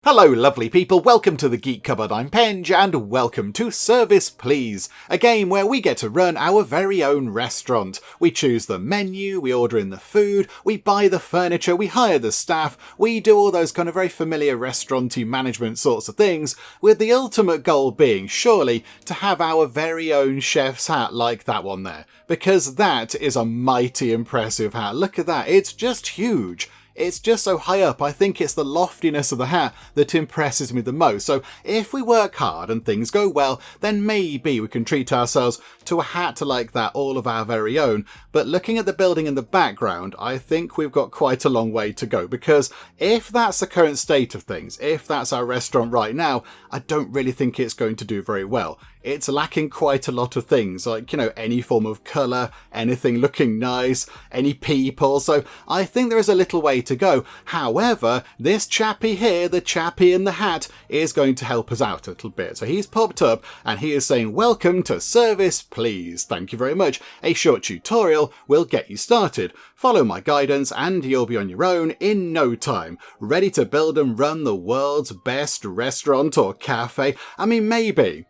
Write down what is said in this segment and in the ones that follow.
Hello lovely people, welcome to the Geek Cupboard, I'm Penge, and welcome to Service Please, a game where we get to run our very own restaurant. We choose the menu, we order in the food, we buy the furniture, we hire the staff, we do all those kind of very familiar restaurant-y management sorts of things, with the ultimate goal being, surely, to have our very own chef's hat like that one there. Because that is a mighty impressive hat. Look at that, it's just huge. It's just so high up, I think it's the loftiness of the hat that impresses me the most. So if we work hard and things go well, then maybe we can treat ourselves to a hat like that, all of our very own. But looking at the building in the background, I think we've got quite a long way to go, because if that's the current state of things, if that's our restaurant right now, I don't really think it's going to do very well. It's lacking quite a lot of things, like, any form of colour, anything looking nice, any people, so I think there is a little way to go. However, this chappie here, the chappie in the hat, is going to help us out a little bit. So he's popped up and he is saying, "Welcome to Service Please. Thank you very much. A short tutorial will get you started. Follow my guidance and you'll be on your own in no time. Ready to build and run the world's best restaurant or cafe." I mean, maybe,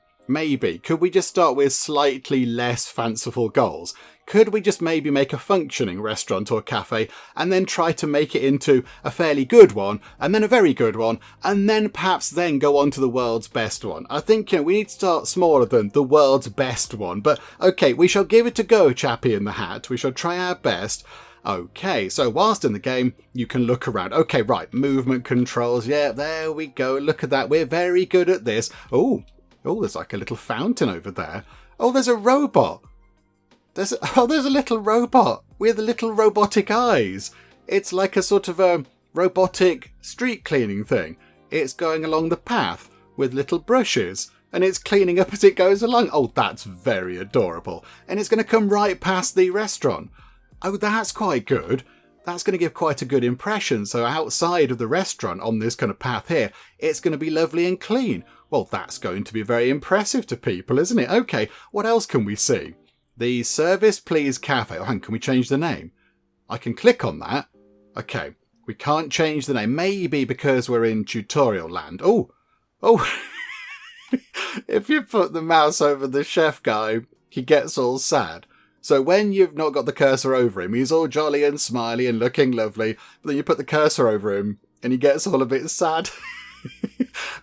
could we just start with slightly less fanciful goals? Could we just maybe make a functioning restaurant or cafe and then try to make it into a fairly good one, and then a very good one, and then perhaps then go on to the world's best one? I think we need to start smaller than the world's best one, but okay, we shall give it a go, chappie in the hat. We shall try our best. Okay, so whilst in the game, you can look around. Okay, right, movement controls. Yeah, there we go. Look at that. We're very good at this. Oh, there's like a little fountain over there. Oh, there's a robot. There's a little robot with little robotic eyes. It's like a sort of a robotic street cleaning thing. It's going along the path with little brushes, and it's cleaning up as it goes along. Oh, that's very adorable. And it's going to come right past the restaurant. Oh, that's quite good. That's going to give quite a good impression. So outside of the restaurant on this kind of path here, it's going to be lovely and clean. Well, that's going to be very impressive to people, isn't it? Okay, what else can we see? The Service Please Cafe. Oh, hang on, can we change the name? I can click on that. Okay, we can't change the name. Maybe because we're in tutorial land. Oh. If you put the mouse over the chef guy, he gets all sad. So when you've not got the cursor over him, he's all jolly and smiley and looking lovely. But then you put the cursor over him and he gets all a bit sad.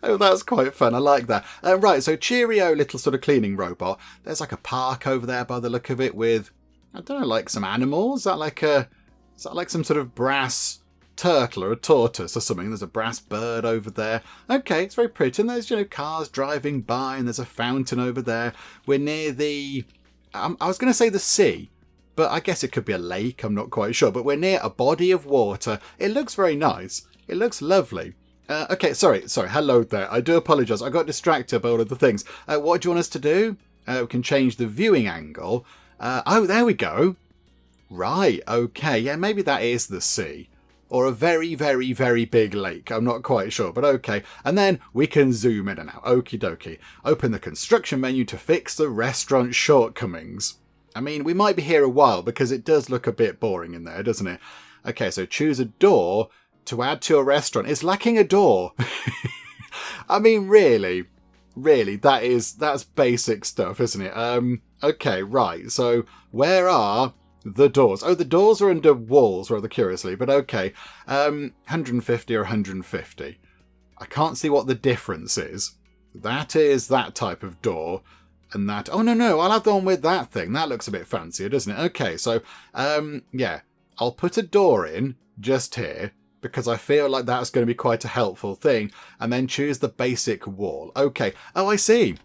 Oh, that's quite fun. I like that. Right, so cheerio little sort of cleaning robot. There's like a park over there by the look of it with, I don't know, like some animals. Is that like some sort of brass turtle or a tortoise or something? There's a brass bird over there. Okay, it's very pretty. And there's, cars driving by, and there's a fountain over there. We're near the, I was going to say the sea, but I guess it could be a lake. I'm not quite sure. But we're near a body of water. It looks very nice. It looks lovely. Okay, sorry, hello there. I do apologise. I got distracted by all of the things. What do you want us to do? We can change the viewing angle. Oh, there we go. Right, okay. Yeah, maybe that is the sea. Or a very, very, very big lake. I'm not quite sure, but okay. And then we can zoom in and out. Okie dokie. Open the construction menu to fix the restaurant shortcomings. I mean, we might be here a while because it does look a bit boring in there, doesn't it? Okay, so choose a door to add to your restaurant. It's lacking a door. I mean, really, that's basic stuff, isn't it? Okay, right. So where are the doors? Oh, the doors are under walls, rather curiously, but okay. 150 or 150. I can't see what the difference is. That is that type of door. And that, oh no, I'll have the one with that thing. That looks a bit fancier, doesn't it? Okay, so, yeah, I'll put a door in just here, because I feel like that's going to be quite a helpful thing, and then choose the basic wall. Okay. Oh, I see.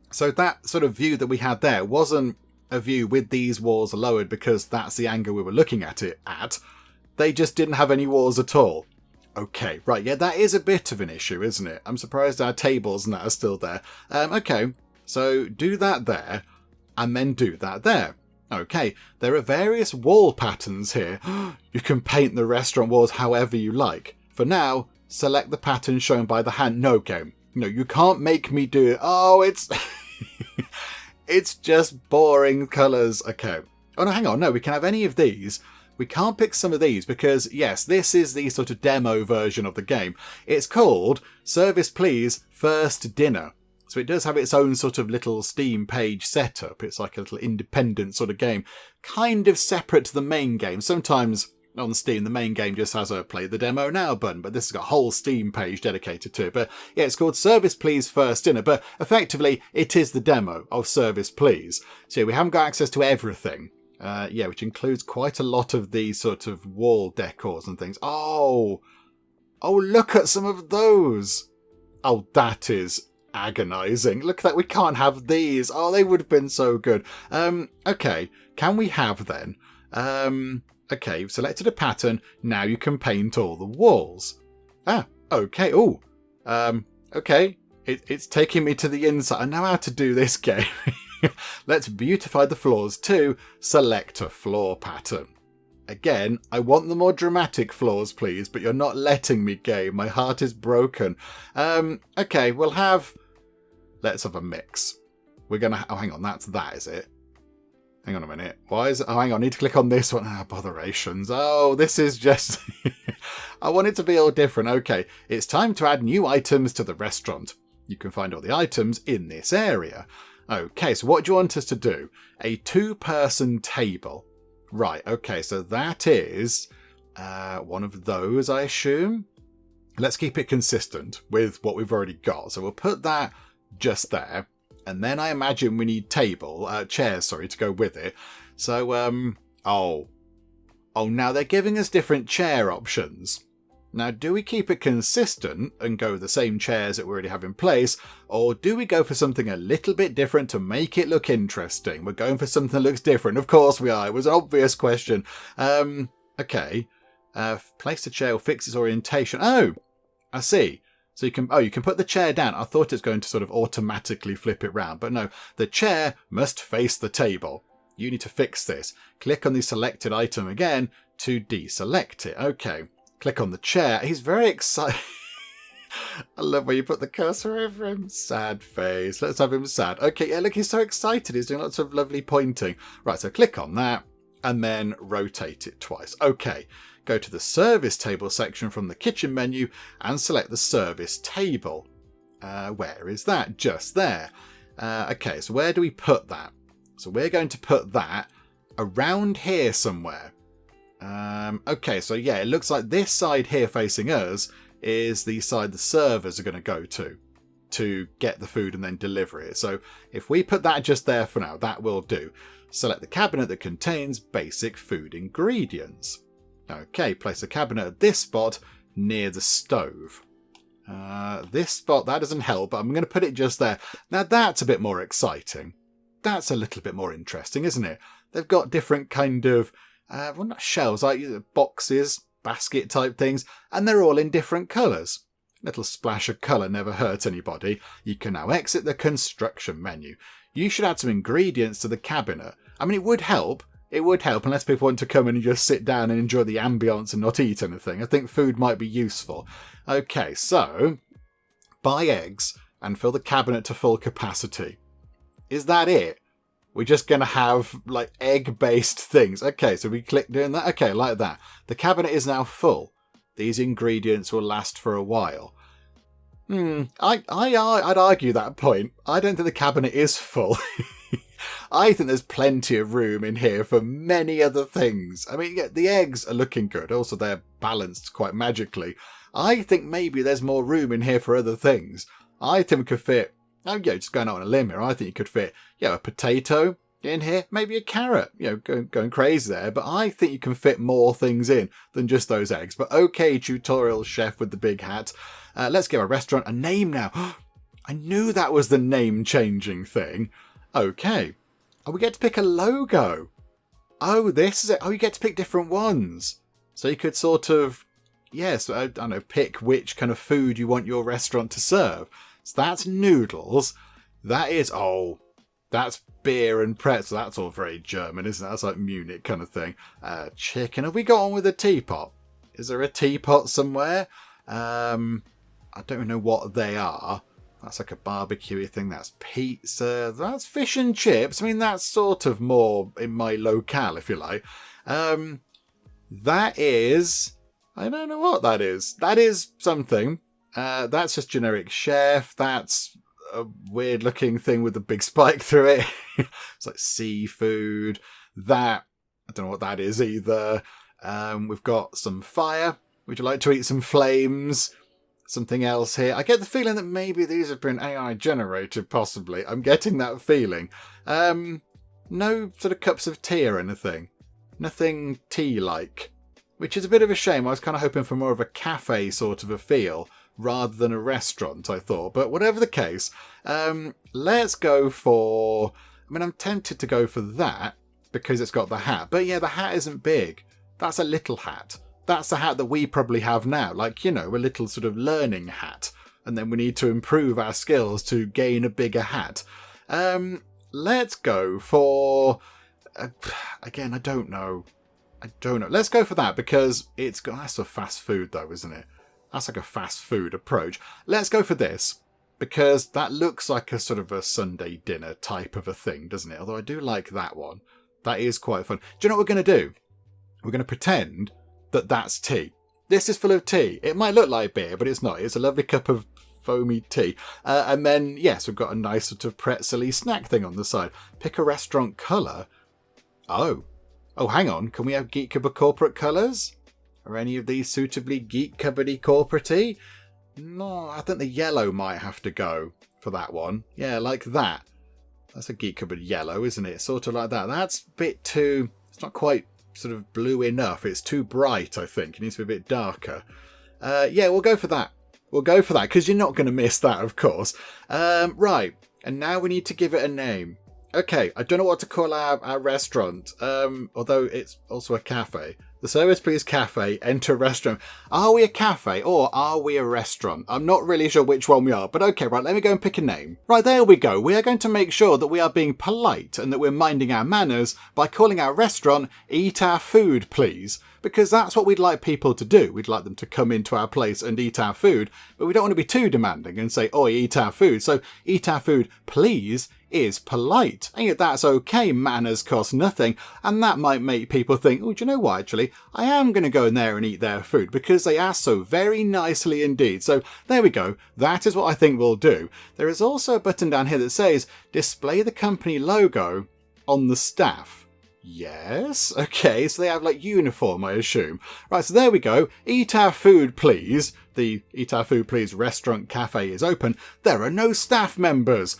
So that sort of view that we had there wasn't a view with these walls lowered because that's the angle we were looking at it at. They just didn't have any walls at all. Okay, right. Yeah, that is a bit of an issue, isn't it? I'm surprised our tables and that are still there. Okay, so do that there, and then do that there. Okay, there are various wall patterns here. You can paint the restaurant walls however you like. For now, select the pattern shown by the hand. No, game. No, you can't make me do it. Oh, it's... it's just boring colours. Okay. Oh, no, hang on. No, we can have any of these. we can't pick some of these because, yes, this is the sort of demo version of the game. It's called Service Please First Dinner. So it does have its own sort of little Steam page setup. It's like a little independent sort of game, kind of separate to the main game. Sometimes on Steam, the main game just has a play the demo now button, but this has got a whole Steam page dedicated to it. But yeah, it's called Service Please First Dinner, but effectively it is the demo of Service Please. So yeah, we haven't got access to everything. Yeah, which includes quite a lot of these sort of wall decors and things. Oh, look at some of those. Oh, that is agonizing. Look at that, we can't have these. Oh, they would have been so good. Okay, can we have then? Okay, you've selected a pattern. Now you can paint all the walls. Ah, okay. Oh, okay. It's taking me to the inside. I know how to do this game. Let's beautify the floors too. Select a floor pattern. Again, I want the more dramatic floors, please, but you're not letting me, game. My heart is broken. Okay, let's have a mix. We're gonna, oh, hang on, that, is it? Hang on a minute. Why is it? Oh, hang on, I need to click on this one. Ah, botherations. Oh, this is just... I want it to be all different. Okay, it's time to add new items to the restaurant. You can find all the items in this area. Okay, so what do you want us to do? A 2-person table. Right, okay, so that is one of those, I assume. Let's keep it consistent with what we've already got. So we'll put that just there. And then I imagine we need chairs, to go with it. So, oh, now they're giving us different chair options. Now, do we keep it consistent and go with the same chairs that we already have in place? Or do we go for something a little bit different to make it look interesting? We're going for something that looks different. Of course we are. It was an obvious question. Okay. Place the chair or fix its orientation. Oh, I see. So you can put the chair down. I thought it was going to sort of automatically flip it round, but no, the chair must face the table. You need to fix this. Click on the selected item again to deselect it. Okay, click on the chair. He's very excited. I love where you put the cursor over him. Sad face. Let's have him sad. Okay, yeah, look, he's so excited. He's doing lots of lovely pointing. Right, so click on that and then rotate it twice. Okay. Go to the service table section from the kitchen menu and select the service table. Where is that? Just there. Okay, so where do we put that? So we're going to put that around here somewhere. Okay, so yeah, it looks like this side here facing us is the side the servers are going to go to get the food and then deliver it. So if we put that just there for now, that will do. Select the cabinet that contains basic food ingredients. Okay, place a cabinet at this spot near the stove. This spot, that doesn't help, but I'm going to put it just there. Now that's a bit more exciting. That's a little bit more interesting, isn't it? They've got different kind of, well, not shelves, like boxes, basket type things, and they're all in different colours. Little splash of colour never hurt anybody. You can now exit the construction menu. You should add some ingredients to the cabinet. I mean, it would help. It would help unless people want to come in and just sit down and enjoy the ambience and not eat anything. I think food might be useful. Okay, so buy eggs and fill the cabinet to full capacity. Is that it? We're just going to have like egg-based things. Okay, so we click doing that. Okay, like that. The cabinet is now full. These ingredients will last for a while. I'd argue that point. I don't think the cabinet is full. I think there's plenty of room in here for many other things. I mean, yeah, the eggs are looking good. Also, they're balanced quite magically. I think maybe there's more room in here for other things. I think we could fit, just going out on a limb here, I think you could fit, a potato in here, maybe a carrot, going crazy there. But I think you can fit more things in than just those eggs. But okay, tutorial chef with the big hat. Let's give our restaurant a name now. I knew that was the name-changing thing. Okay. Oh, we get to pick a logo. Oh, this is it. Oh, you get to pick different ones. So you could sort of, yes, I don't know, pick which kind of food you want your restaurant to serve. So that's noodles. That is, that's beer and pretzel. That's all very German, isn't it? That's like Munich kind of thing. Chicken. Have we got on with a teapot? Is there a teapot somewhere? I don't know what they are. That's like a barbecue thing. That's pizza. That's fish and chips. I mean, that's sort of more in my locale, if you like. That is... I don't know what that is. That is something. That's just generic chef. That's a weird looking thing with a big spike through it. It's like seafood. That, I don't know what that is either. We've got some fire. Would you like to eat some flames? Something else here. I get the feeling that maybe these have been AI generated, possibly. I'm getting that feeling. No sort of cups of tea or anything. Nothing tea-like. Which is a bit of a shame. I was kind of hoping for more of a cafe sort of a feel rather than a restaurant, I thought. But whatever the case, let's go for... I mean, I'm tempted to go for that because it's got the hat. But yeah, the hat isn't big. That's a little hat. That's the hat that we probably have now. Like, you know, a little sort of learning hat. And then we need to improve our skills to gain a bigger hat. Let's go for... again, I don't know. Let's go for that because it's got... That's a fast food though, isn't it? That's like a fast food approach. Let's go for this because that looks like a sort of a Sunday dinner type of a thing, doesn't it? Although I do like that one. That is quite fun. Do you know what we're going to do? We're going to pretend that that's tea. This is full of tea. It might look like beer, but it's not. It's a lovely cup of foamy tea. And then, yes, we've got a nice sort of pretzel-y snack thing on the side. Pick a restaurant colour. Oh, hang on. Can we have Geek Cupboard corporate colours? Are any of these suitably Geek Cupboard-y corporate-y? No, I think the yellow might have to go for that one. Yeah, like that. That's a Geek Cupboard yellow, isn't it? Sort of like that. That's a bit too... It's not quite sort of blue enough. It's too bright, I think. It needs to be a bit darker. Yeah, we'll go for that. We'll go for that, because you're not going to miss that, of course. Right, and now we need to give it a name. Okay, I don't know what to call our restaurant, although it's also a cafe. The Service Please Cafe, enter restaurant. Are we a cafe or are we a restaurant? I'm not really sure which one we are, but okay, right, let me go and pick a name. Right, there we go. We are going to make sure that we are being polite and that we're minding our manners by calling our restaurant Eat Our Food, Please. Because that's what we'd like people to do. We'd like them to come into our place and eat our food, but we don't want to be too demanding and say, "Oi, eat our food." So, eat our food, please, is polite. And yet that's okay, manners cost nothing, and that might make people think, oh, do you know what, actually, I am going to go in there and eat their food, because they ask so very nicely indeed. So, there we go. That is what I think we'll do. There is also a button down here that says, display the company logo on the staff. Yes, okay, so they have like uniform, I assume. Right, so there we go. Eat Our Food, Please. The Eat Our Food, Please restaurant cafe is open. There are no staff members.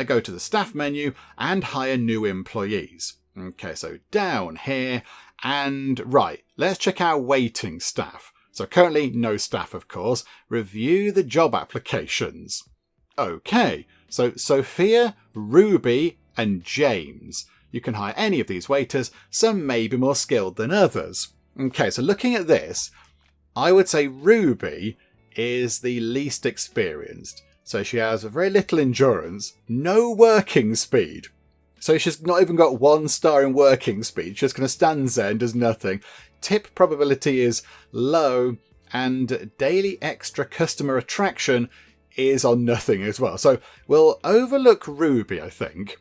Go to the staff menu and hire new employees. Okay, so down here and right, let's check our waiting staff. So currently no staff, of course. Review the job applications. Okay, so Sophia, Ruby and James. You can hire any of these waiters, some may be more skilled than others. Okay, so looking at this, I would say Ruby is the least experienced. So she has very little endurance, no working speed. So she's not even got 1 star in working speed, she just kind of stands there and does nothing. Tip probability is low, and daily extra customer attraction is on nothing as well. So we'll overlook Ruby, I think.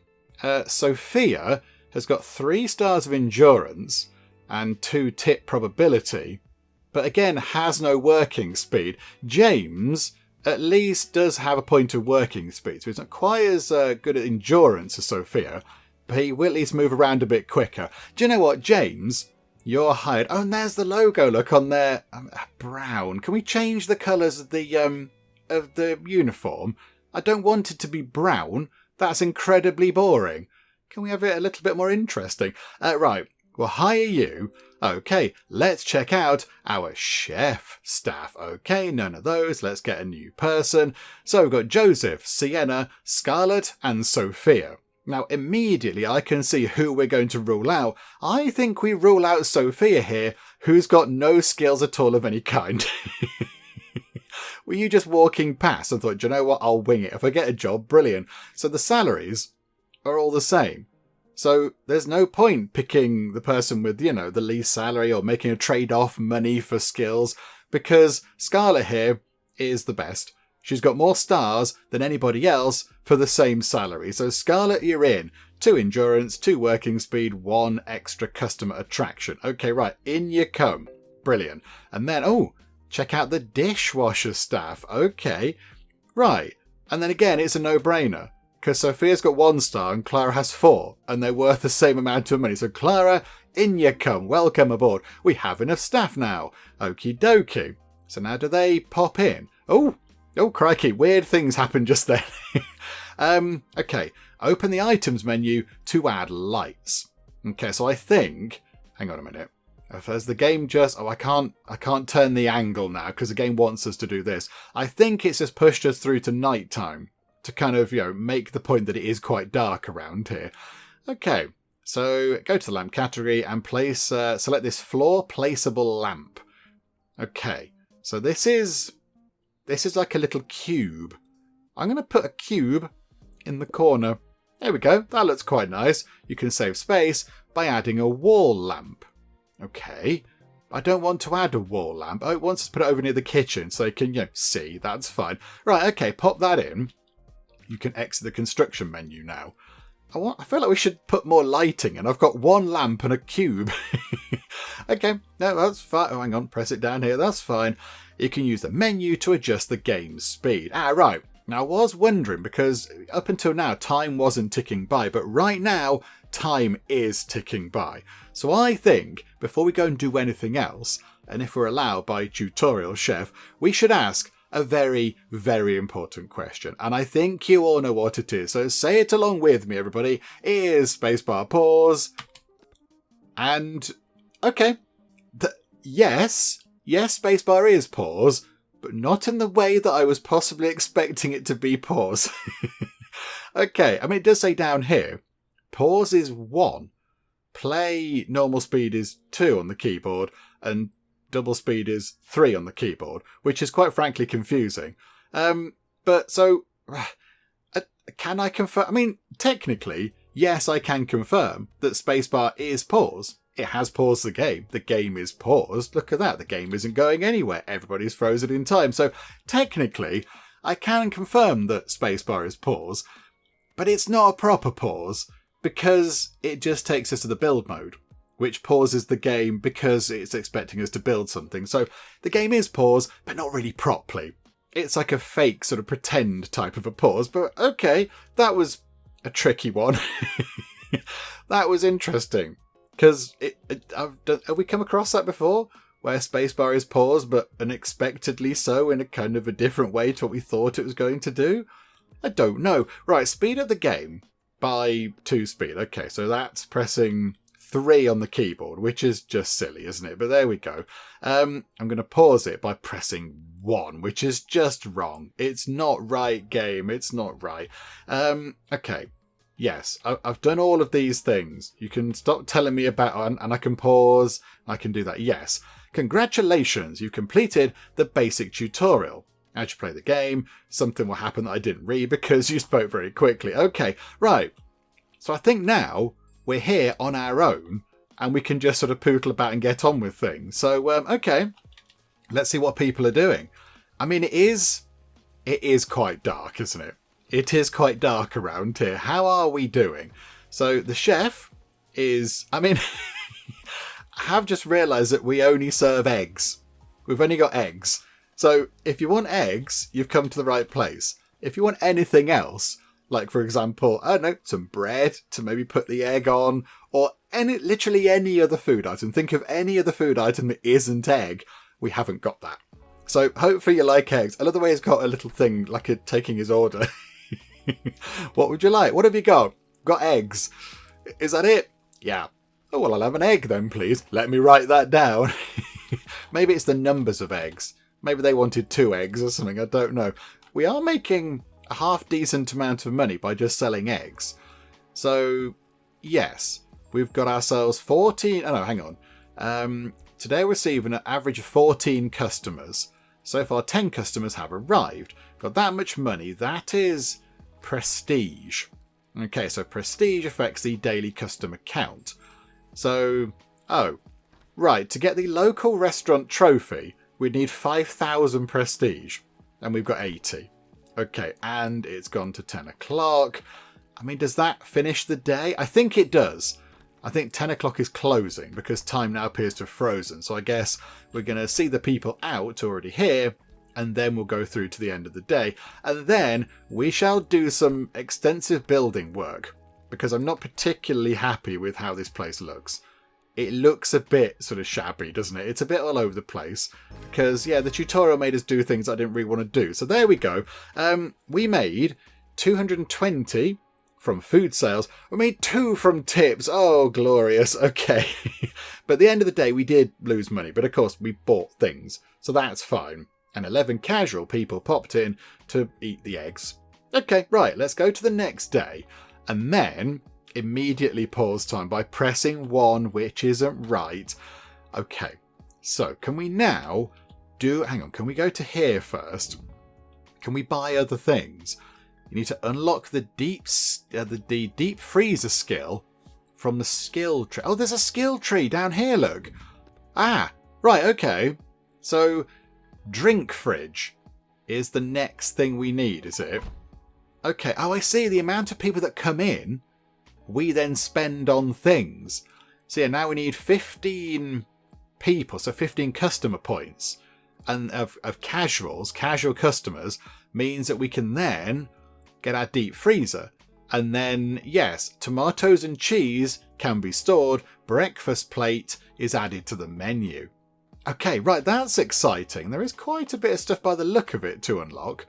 Sophia has got 3 stars of endurance and 2 tip probability, but again has no working speed. James at least does have a point of working speed, so he's not quite as good at endurance as Sophia, but he will at least move around a bit quicker. Do you know what, James? You're hired. Oh, and there's the logo, look, on there. Brown. Can we change the colours of the uniform? I don't want it to be brown. That's incredibly boring. Can we have it a little bit more interesting? Right, we'll hire you. Okay, let's check out our chef staff. Okay, none of those. Let's get a new person. So we've got Joseph, Sienna, Scarlett and Sophia. Now, immediately I can see who we're going to rule out. I think we rule out Sophia here, who's got no skills at all of any kind. Were you just walking past and thought, do you know what, I'll wing it. If I get a job, brilliant. So the salaries are all the same. So there's no point picking the person with, you know, the least salary or making a trade-off money for skills, because Scarlett here is the best. She's got more stars than anybody else for the same salary. So Scarlett, you're in. 2 endurance, 2 working speed, 1 extra customer attraction. Okay, right, in you come. Brilliant. And then, oh, check out the dishwasher staff. Okay, right. And then again, it's a no-brainer, because Sophia's got 1 star and Clara has 4, and they're worth the same amount of money. So Clara, in you come. Welcome aboard. We have enough staff now. Okie dokie. So now do they pop in? Oh, crikey, weird things happen just then. Okay, open the items menu to add lights. Okay, so I think, hang on a minute. As the game just, I can't turn the angle now because the game wants us to do this. I think it's just pushed us through to nighttime to kind of, make the point that it is quite dark around here. Okay, so go to the lamp category and select this floor placeable lamp. Okay, so this is like a little cube. I'm going to put a cube in the corner. There we go. That looks quite nice. You can save space by adding a wall lamp. Okay. I don't want to add a wall lamp. Oh, it wants us to put it over near the kitchen so you can, see. That's fine. Right, okay, pop that in. You can exit the construction menu now. I feel like we should put more lighting, and I've got 1 lamp and a cube. Okay, no, that's fine. Oh, hang on, press it down here. That's fine. You can use the menu to adjust the game's speed. Right. Now, I was wondering, because up until now, time wasn't ticking by, but right now, time is ticking by. So I think, before we go and do anything else, and if we're allowed by tutorial chef, we should ask a very, very important question. And I think you all know what it is, so say it along with me, everybody. Is spacebar pause? And, okay, yes, spacebar is pause, but not in the way that I was possibly expecting it to be pause. Okay, I mean, it does say down here, pause is 1, play normal speed is 2 on the keyboard, and double speed is 3 on the keyboard, which is quite frankly confusing. But so, can I confirm? I mean, technically, yes, I can confirm that spacebar is pause. It has paused the game. The game is paused. Look at that. The game isn't going anywhere. Everybody's frozen in time. So technically, I can confirm that spacebar is pause, but it's not a proper pause because it just takes us to the build mode, which pauses the game because it's expecting us to build something. So the game is pause, but not really properly. It's like a fake sort of pretend type of a pause, but okay, that was a tricky one. That was interesting. Because have we come across that before? Where spacebar is pause, but unexpectedly so in a kind of a different way to what we thought it was going to do? I don't know. Right, speed up the game by 2 speed. Okay, so that's pressing 3 on the keyboard, which is just silly, isn't it? But there we go. I'm going to pause it by pressing 1, which is just wrong. It's not right, game. It's not right. Okay. Yes, I've done all of these things. You can stop telling me about, and I can pause. I can do that. Yes. Congratulations, you completed the basic tutorial. As you play the game, something will happen that I didn't read because you spoke very quickly. Okay, right. So I think now we're here on our own and we can just sort of poodle about and get on with things. So, okay, let's see what people are doing. I mean, it is quite dark, isn't it? It is quite dark around here. How are we doing? So the chef is, I mean, I have just realised that we only serve eggs. We've only got eggs. So if you want eggs, you've come to the right place. If you want anything else, like for example, I don't know, some bread to maybe put the egg on, or literally any other food item. Think of any other food item that isn't egg. We haven't got that. So hopefully you like eggs. I love the way it's got a little thing like it taking his order. What would you like? What have you got? Got eggs. Is that it? Yeah. Oh, well, I'll have an egg then, please. Let me write that down. Maybe it's the numbers of eggs. Maybe they wanted 2 eggs or something. I don't know. We are making a half decent amount of money by just selling eggs. So, yes, we've got ourselves 14. Oh, no, hang on. Today we're receiving an average of 14 customers. So far, 10 customers have arrived. Got that much money. That is prestige. Okay, so prestige affects the daily customer count. So, oh, right, to get the local restaurant trophy, we'd need 5,000 prestige, and we've got 80. Okay, and it's gone to 10 o'clock. I mean, does that finish the day? I think it does. I think 10 o'clock is closing because time now appears to have frozen. So I guess we're going to see the people out already here, and then we'll go through to the end of the day. And then we shall do some extensive building work because I'm not particularly happy with how this place looks. It looks a bit sort of shabby, doesn't it? It's a bit all over the place because, yeah, the tutorial made us do things I didn't really want to do. So there we go. We made 220 from food sales. We made 2 from tips. Oh, glorious. Okay. But at the end of the day, we did lose money. But of course, we bought things. So that's fine. And 11 casual people popped in to eat the eggs. Okay, right. Let's go to the next day. And then immediately pause time by pressing 1, which isn't right. Okay. So can we now do... Hang on. Can we go to here first? Can we buy other things? You need to unlock the deep freezer skill from the skill tree. Oh, there's a skill tree down here, look. Ah, right, okay. So, drink fridge is the next thing we need, is it? Okay, oh, I see. The amount of people that come in, we then spend on things. So yeah, now we need 15 people, so 15 customer points. And of casual customers, means that we can then get our deep freezer. And then, yes, tomatoes and cheese can be stored. Breakfast plate is added to the menu. Okay, right, that's exciting. There is quite a bit of stuff by the look of it to unlock.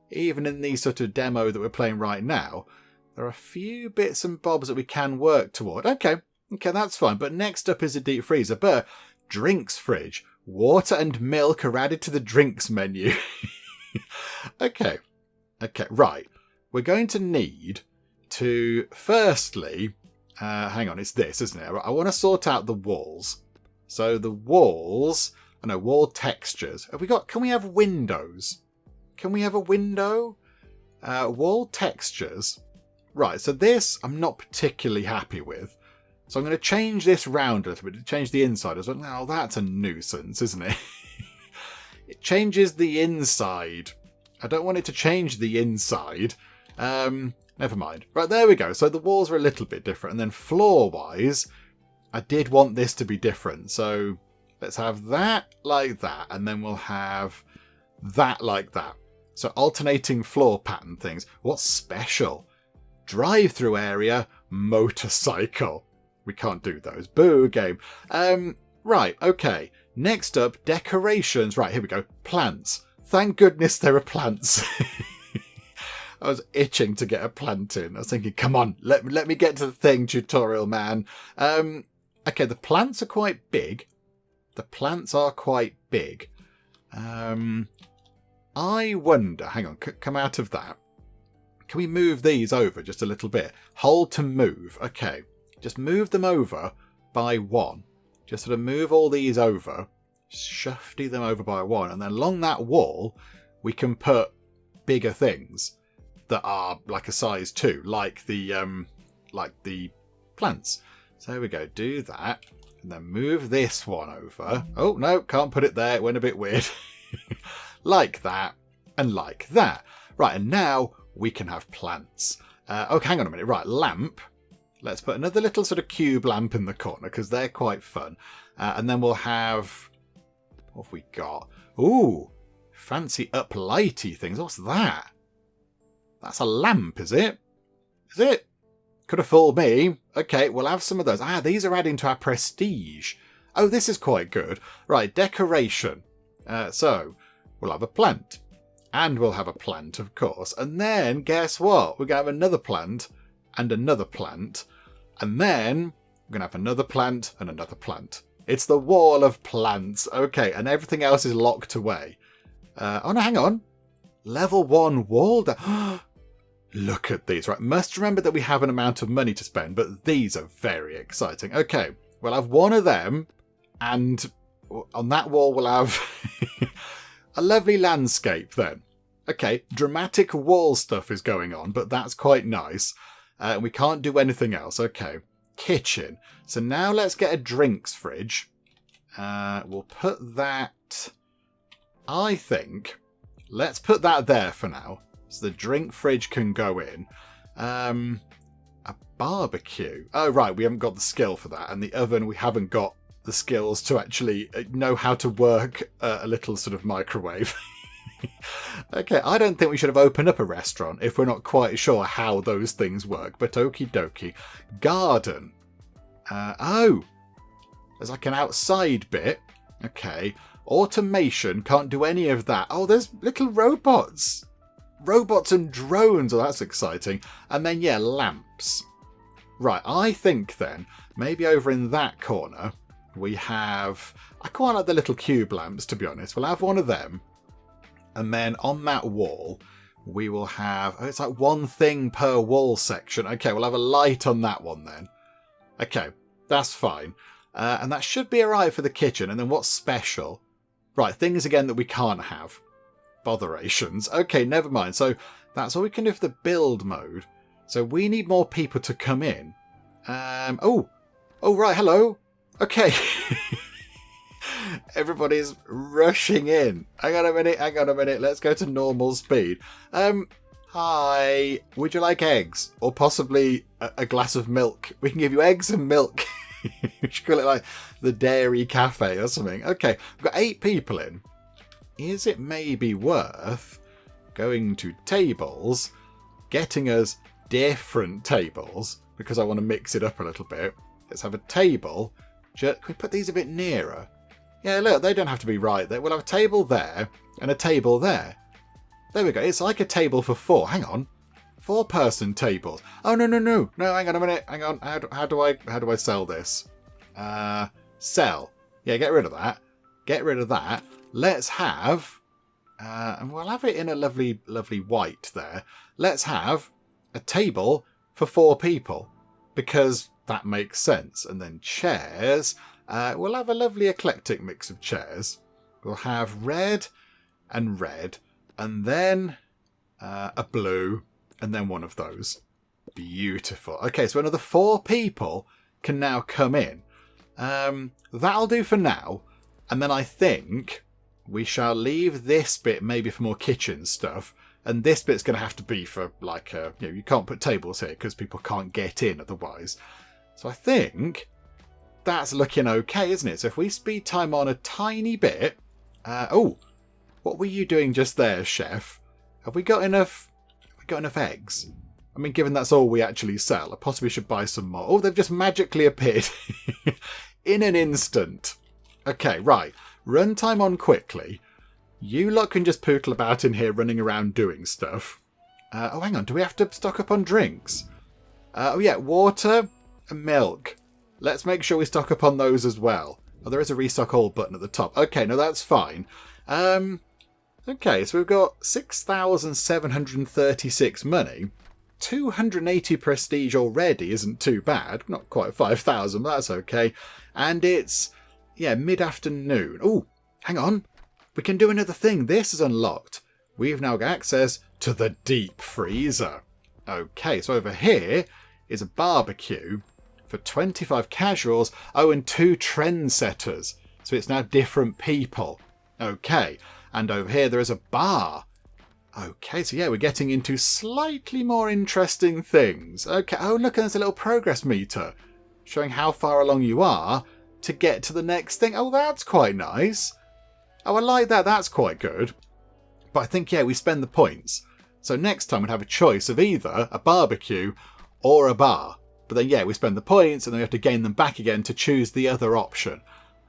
Even in the sort of demo that we're playing right now, there are a few bits and bobs that we can work toward. Okay, that's fine. But next up is a deep freezer. But drinks fridge. Water and milk are added to the drinks menu. Okay, right. We're going to need to, firstly, hang on, it's this, isn't it? I want to sort out the walls. So the walls, wall textures. Can we have windows? Can we have a window? Wall textures. Right, so this I'm not particularly happy with. So I'm going to change this round a little bit to change the inside as well. Now that's a nuisance, isn't it? It changes the inside. I don't want it to change the inside. Never mind. Right, there we go. So the walls are a little bit different. And then floor-wise, I did want this to be different. So let's have that like that. And then we'll have that like that. So alternating floor pattern things. What's special? Drive-through area, motorcycle. We can't do those. Boo, game. Right, okay. Next up, decorations. Right, here we go. Plants. Thank goodness there are plants. I was itching to get a plant in. I was thinking, come on, let me get to the thing, tutorial man. Okay, the plants are quite big. I wonder, hang on, come out of that. Can we move these over just a little bit? Hold to move. Okay, just move them over by 1. Just sort of move all these over. Shufty them over by 1. And then along that wall, we can put bigger things that are like a size 2, like the plants. So there we go. Do that. And then move this one over. Oh, no, can't put it there. It went a bit weird. Like that and like that. Right, and now we can have plants. Oh, hang on a minute. Right, lamp. Let's put another little sort of cube lamp in the corner because they're quite fun. And then we'll have... What have we got? Ooh, fancy uplighty things. What's that? That's a lamp, is it? Is it? Could have fooled me. Okay, we'll have some of those. Ah, these are adding to our prestige. Oh, this is quite good. Right, decoration. So, we'll have a plant. And we'll have a plant, of course. And then, guess what? We're going to have another plant and another plant. And then, we're going to have another plant and another plant. It's the wall of plants. Okay, and everything else is locked away. Oh, no, hang on. Level 1 wall. Look at these. Right, must remember that we have an amount of money to spend, but these are very exciting. Okay, we'll have one of them. And on that wall, we'll have a lovely landscape then. Okay, dramatic wall stuff is going on, but that's quite nice. We can't do anything else. Okay, kitchen. So now let's get a drinks fridge. We'll put that... I think... Let's put that there for now. So the drink fridge can go in. A barbecue. Oh, right, we haven't got the skill for that. And the oven, we haven't got the skills to actually know how to work a little sort of microwave. Okay, I don't think we should have opened up a restaurant if we're not quite sure how those things work. But okie dokie. Garden. Oh, there's like an outside bit. Okay. Automation, can't do any of that. Oh, there's little robots. Robots and drones. Oh, that's exciting. And then, yeah, lamps. Right, I think then, maybe over in that corner, we have... I quite like the little cube lamps, to be honest. We'll have one of them. And then on that wall, we will have... Oh, it's like one thing per wall section. Okay, we'll have a light on that one then. Okay, that's fine. And that should be alright for the kitchen. And then what's special? Right, things again that we can't have. Botherations. Okay, never mind. So that's all we can do for the build mode. So we need more people to come in. Oh, right, hello. Okay. Everybody's rushing in. Hang on a minute. Let's go to normal speed. Hi. Would you like eggs? Or possibly a glass of milk? We can give you eggs and milk. We should call it like the Dairy Cafe or something. Okay, we've got 8 people in. Is it maybe worth going to tables, getting us different tables? Because I want to mix it up a little bit. Let's have a table. Can we put these a bit nearer? Yeah, look, they don't have to be right there. We'll have a table there and a table there. There we go. It's like a table for 4. Hang on. 4-person tables. Oh, no. No, hang on a minute. Hang on. How do I sell this? Sell. Yeah, get rid of that. Let's have... and we'll have it in a lovely, lovely white there. Let's have a table for 4 people. Because that makes sense. And then chairs... we'll have a lovely eclectic mix of chairs. We'll have red and red, and then a blue, and then one of those. Beautiful. Okay, so another 4 people can now come in. That'll do for now. And then I think we shall leave this bit maybe for more kitchen stuff. And this bit's going to have to be for like you can't put tables here because people can't get in otherwise. So I think... that's looking okay, isn't it? So if we speed time on a tiny bit... oh, what were you doing just there, chef? Have we got enough eggs? I mean, given that's all we actually sell, I possibly should buy some more. Oh, they've just magically appeared in an instant. Okay, right. Run time on quickly. You lot can just poodle about in here running around doing stuff. Oh, hang on. Do we have to stock up on drinks? Oh, yeah. Water and milk. Let's make sure we stock up on those as well. Oh, there is a restock all button at the top. Okay, no, that's fine. Okay, so we've got 6,736 money. 280 prestige already isn't too bad. Not quite 5,000, but that's okay. And it's, yeah, mid-afternoon. Oh, hang on. We can do another thing. This is unlocked. We've now got access to the deep freezer. Okay, so over here is a barbecue for 25 casuals. Oh, and 2 trendsetters. So it's now different people. Okay, and over here there is a bar. Okay, so yeah, we're getting into slightly more interesting things. Okay, oh look, there's a little progress meter showing how far along you are to get to the next thing. Oh, that's quite nice. Oh, I like that. That's quite good. But I think, yeah, we spend the points. So next time we'd have a choice of either a barbecue or a bar. But then, yeah, we spend the points and then we have to gain them back again to choose the other option.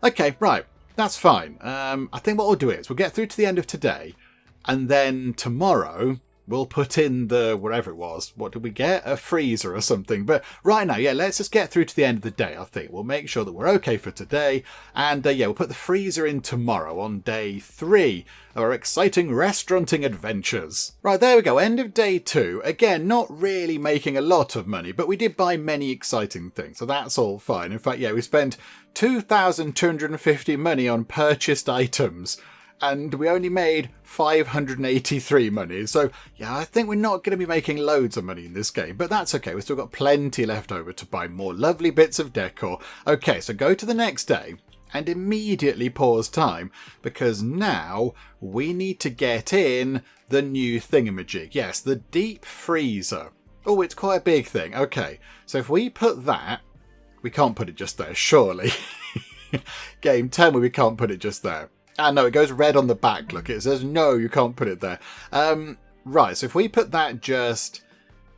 Okay, right. That's fine. I think what we'll do is we'll get through to the end of today. And then tomorrow, we'll put in the, wherever it was, what did we get? A freezer or something. But right now, yeah, let's just get through to the end of the day, I think. We'll make sure that we're okay for today. And yeah, we'll put the freezer in tomorrow on day 3 of our exciting restauranting adventures. Right, there we go. End of day 2. Again, not really making a lot of money, but we did buy many exciting things. So that's all fine. In fact, yeah, we spent 2,250 money on purchased items. And we only made 583 money. So, yeah, I think we're not going to be making loads of money in this game. But that's okay. We've still got plenty left over to buy more lovely bits of decor. Okay, so go to the next day and immediately pause time. Because now we need to get in the new thingamajig. Yes, the deep freezer. Oh, it's quite a big thing. Okay, so if we put that... We can't put it just there, surely. Game, tell me we can't put it just there. Ah, no, it goes red on the back. Look, it says, no, you can't put it there. Right, so if we put that just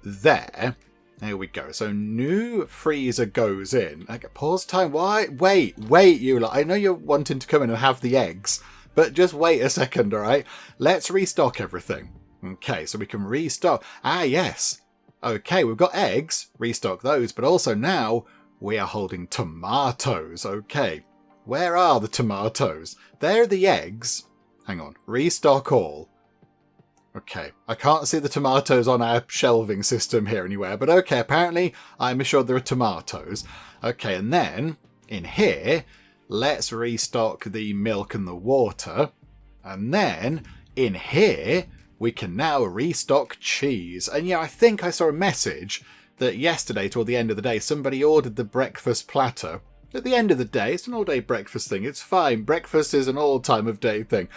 there... There we go. So new freezer goes in. Okay, pause time. Why? Wait, you lot. I know you're wanting to come in and have the eggs, but just wait a second, all right? Let's restock everything. Okay, so we can restock. Ah, yes. Okay, we've got eggs. Restock those, but also now we are holding tomatoes. Okay, where are the tomatoes? There are the eggs. Hang on. Restock all. Okay, I can't see the tomatoes on our shelving system here anywhere, but okay, apparently I'm assured there are tomatoes. Okay, and then in here, let's restock the milk and the water. And then in here, we can now restock cheese. And yeah, I think I saw a message that yesterday, toward the end of the day, somebody ordered the breakfast platter. At the end of the day, it's an all-day breakfast thing. It's fine. Breakfast is an all-time-of-day thing.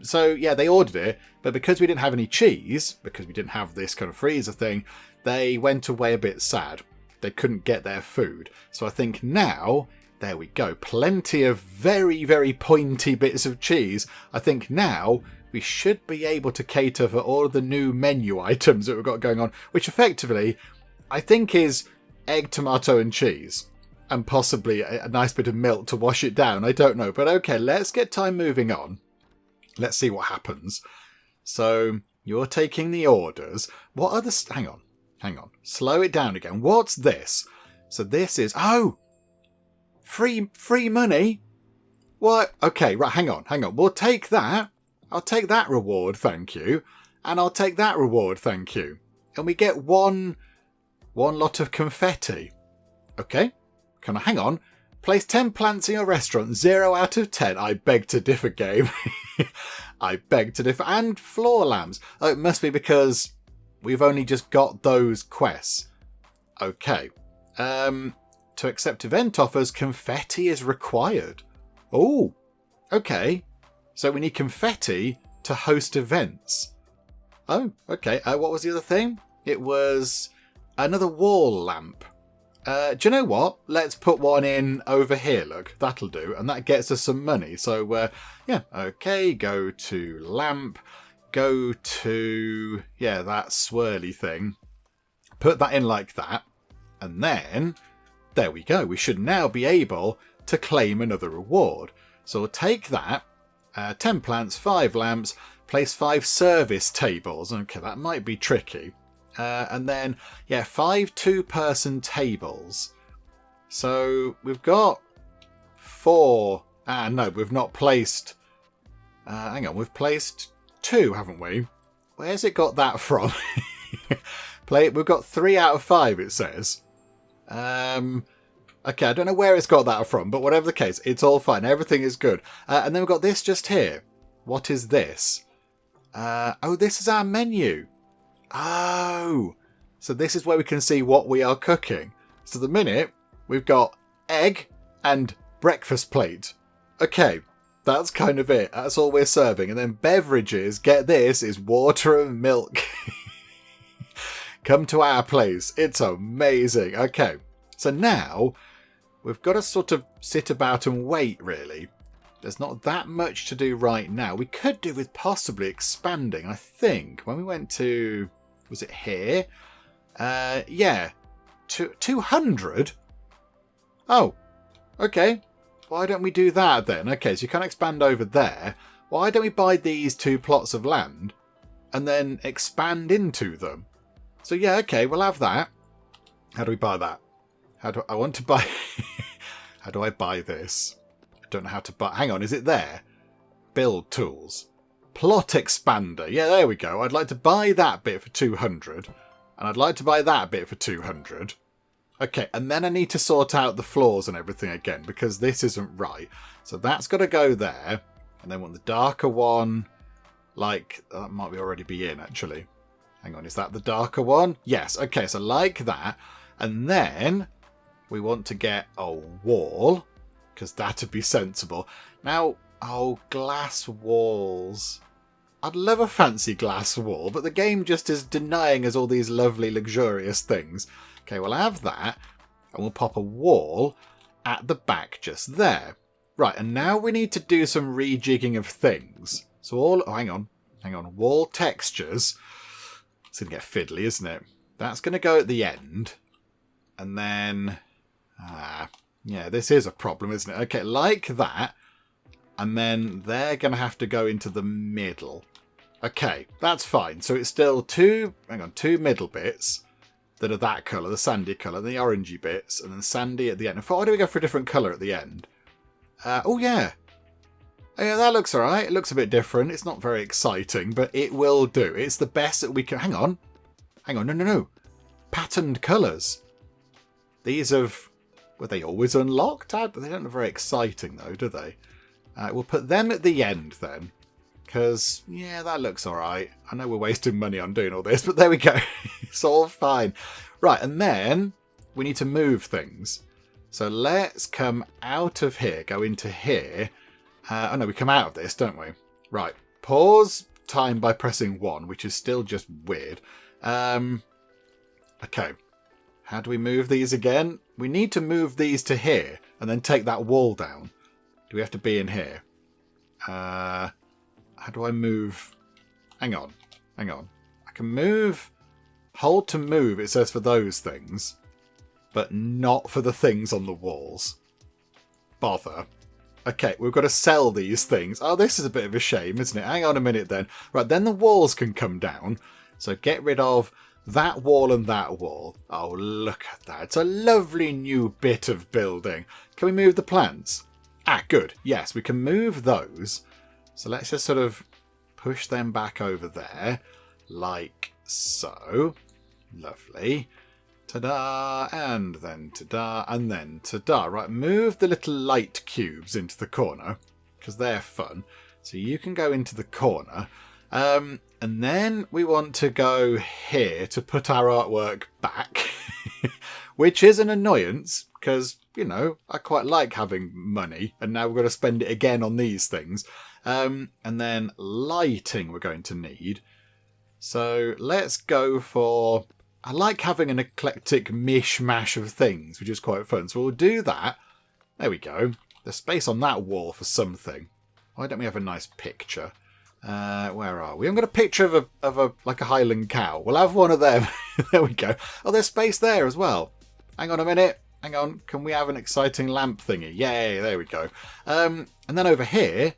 So, yeah, they ordered it. But because we didn't have any cheese, because we didn't have this kind of freezer thing, they went away a bit sad. They couldn't get their food. So I think now, there we go. Plenty of very, very pointy bits of cheese. I think now we should be able to cater for all of the new menu items that we've got going on, which effectively, I think is egg, tomato and cheese. And possibly a nice bit of milk to wash it down. I don't know. But okay, let's get time moving on. Let's see what happens. So, you're taking the orders. What are the... Hang on. Slow it down again. What's this? So this is... Oh! Free money? What? Okay, right, hang on. We'll take that. I'll take that reward, thank you. And I'll take that reward, thank you. And we get one lot of confetti. Okay. Can I hang on? Place 10 plants in your restaurant. 0 out of 10. I beg to differ, game. I beg to differ. And floor lamps. Oh, it must be because we've only just got those quests. Okay. To accept event offers, confetti is required. Oh, okay. So we need confetti to host events. Oh, okay. What was the other thing? It was another wall lamp. Do you know what? Let's put one in over here, look. That'll do. And that gets us some money. So, yeah. Okay, go to lamp. Go to, yeah, that swirly thing. Put that in like that. And then, there we go. We should now be able to claim another reward. So we'll take that. 10 plants, 5 lamps. Place 5 service tables. Okay, that might be tricky. And then, yeah, 5 two-person tables. So we've got 4. No, we've not placed... hang on, we've placed 2, haven't we? Where's it got that from? We've got 3 out of 5, it says. Okay, I don't know where it's got that from, but whatever the case, it's all fine. Everything is good. And then we've got this just here. What is this? Oh, this is our menu. Oh, so this is where we can see what we are cooking. So the minute we've got egg and breakfast plate. Okay, that's kind of it. That's all we're serving. And then beverages, get this, is water and milk. Come to our place. It's amazing. Okay, so now we've got to sort of sit about and wait, really. There's not that much to do right now. We could do with possibly expanding, I think. When we went to... Was it here? Yeah. 200? Oh. Okay. Why don't we do that then? Okay, so you can expand over there. Why don't we buy these 2 plots of land and then expand into them? So yeah, okay, we'll have that. How do we buy that? I want to buy... How do I buy this? I don't know how to buy... Hang on, is it there? Build tools. Plot expander. Yeah, there we go. I'd like to buy that bit for 200. And I'd like to buy that bit for 200. Okay, and then I need to sort out the floors and everything again, because this isn't right. So that's got to go there. And then want the darker one. Like, that might already be in, actually. Hang on, is that the darker one? Yes, okay, so like that. And then we want to get a wall, because that'd be sensible. Now... Oh, glass walls. I'd love a fancy glass wall, but the game just is denying us all these lovely, luxurious things. Okay, we'll have that, and we'll pop a wall at the back just there. Right, and now we need to do some rejigging of things. So hang on, wall textures. It's going to get fiddly, isn't it? That's going to go at the end. And then, yeah, this is a problem, isn't it? Okay, like that. And then they're going to have to go into the middle. Okay, that's fine. So it's still two middle bits that are that colour, the sandy colour, the orangey bits, and then sandy at the end. Why do we go for a different colour at the end? Oh, yeah. Yeah, that looks alright. It looks a bit different. It's not very exciting, but it will do. It's the best that we can... Hang on. No. Patterned colours. These were they always unlocked? They don't look very exciting, though, do they? We'll put them at the end, then. Because, yeah, that looks alright. I know we're wasting money on doing all this, but there we go. It's all fine. Right, and then we need to move things. So let's come out of here, go into here. Oh no, we come out of this, don't we? Right, pause time by pressing 1, which is still just weird. Okay, how do we move these again? We need to move these to here and then take that wall down. Do we have to be in here? How do I move? Hang on. I can move. Hold to move, it says for those things. But not for the things on the walls. Bother. Okay, we've got to sell these things. Oh, this is a bit of a shame, isn't it? Hang on a minute then. Right, then the walls can come down. So get rid of that wall and that wall. Oh, look at that. It's a lovely new bit of building. Can we move the plants? Ah, good. Yes, we can move those. So let's just sort of push them back over there. Like so. Lovely. Ta-da, and then ta-da, and then ta-da. Right, move the little light cubes into the corner, because they're fun. So you can go into the corner. And then we want to go here to put our artwork back, which is an annoyance, because, you know, I quite like having money, and now we've got to spend it again on these things. And then lighting we're going to need. So let's go for... I like having an eclectic mishmash of things, which is quite fun. So we'll do that. There we go. There's space on that wall for something. Why don't we have a nice picture? Where are we? I've got a picture of a like a Highland cow. We'll have one of them. There we go. Oh, there's space there as well. Hang on a minute. Hang on. Can we have an exciting lamp thingy? Yay, there we go. And then over here,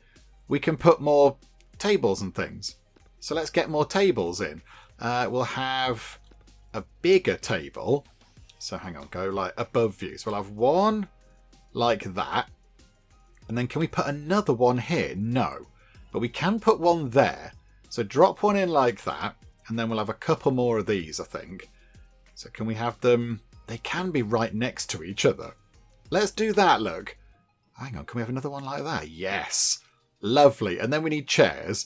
we can put more tables and things. So let's get more tables in. We'll have... a bigger table. So hang on, go like above view. So we'll have one like that. And then can we put another one here? No. But we can put one there. So drop one in like that. And then we'll have a couple more of these, I think. So can we have them? They can be right next to each other. Let's do that, look. Hang on, can we have another one like that? Yes. Lovely. And then we need chairs.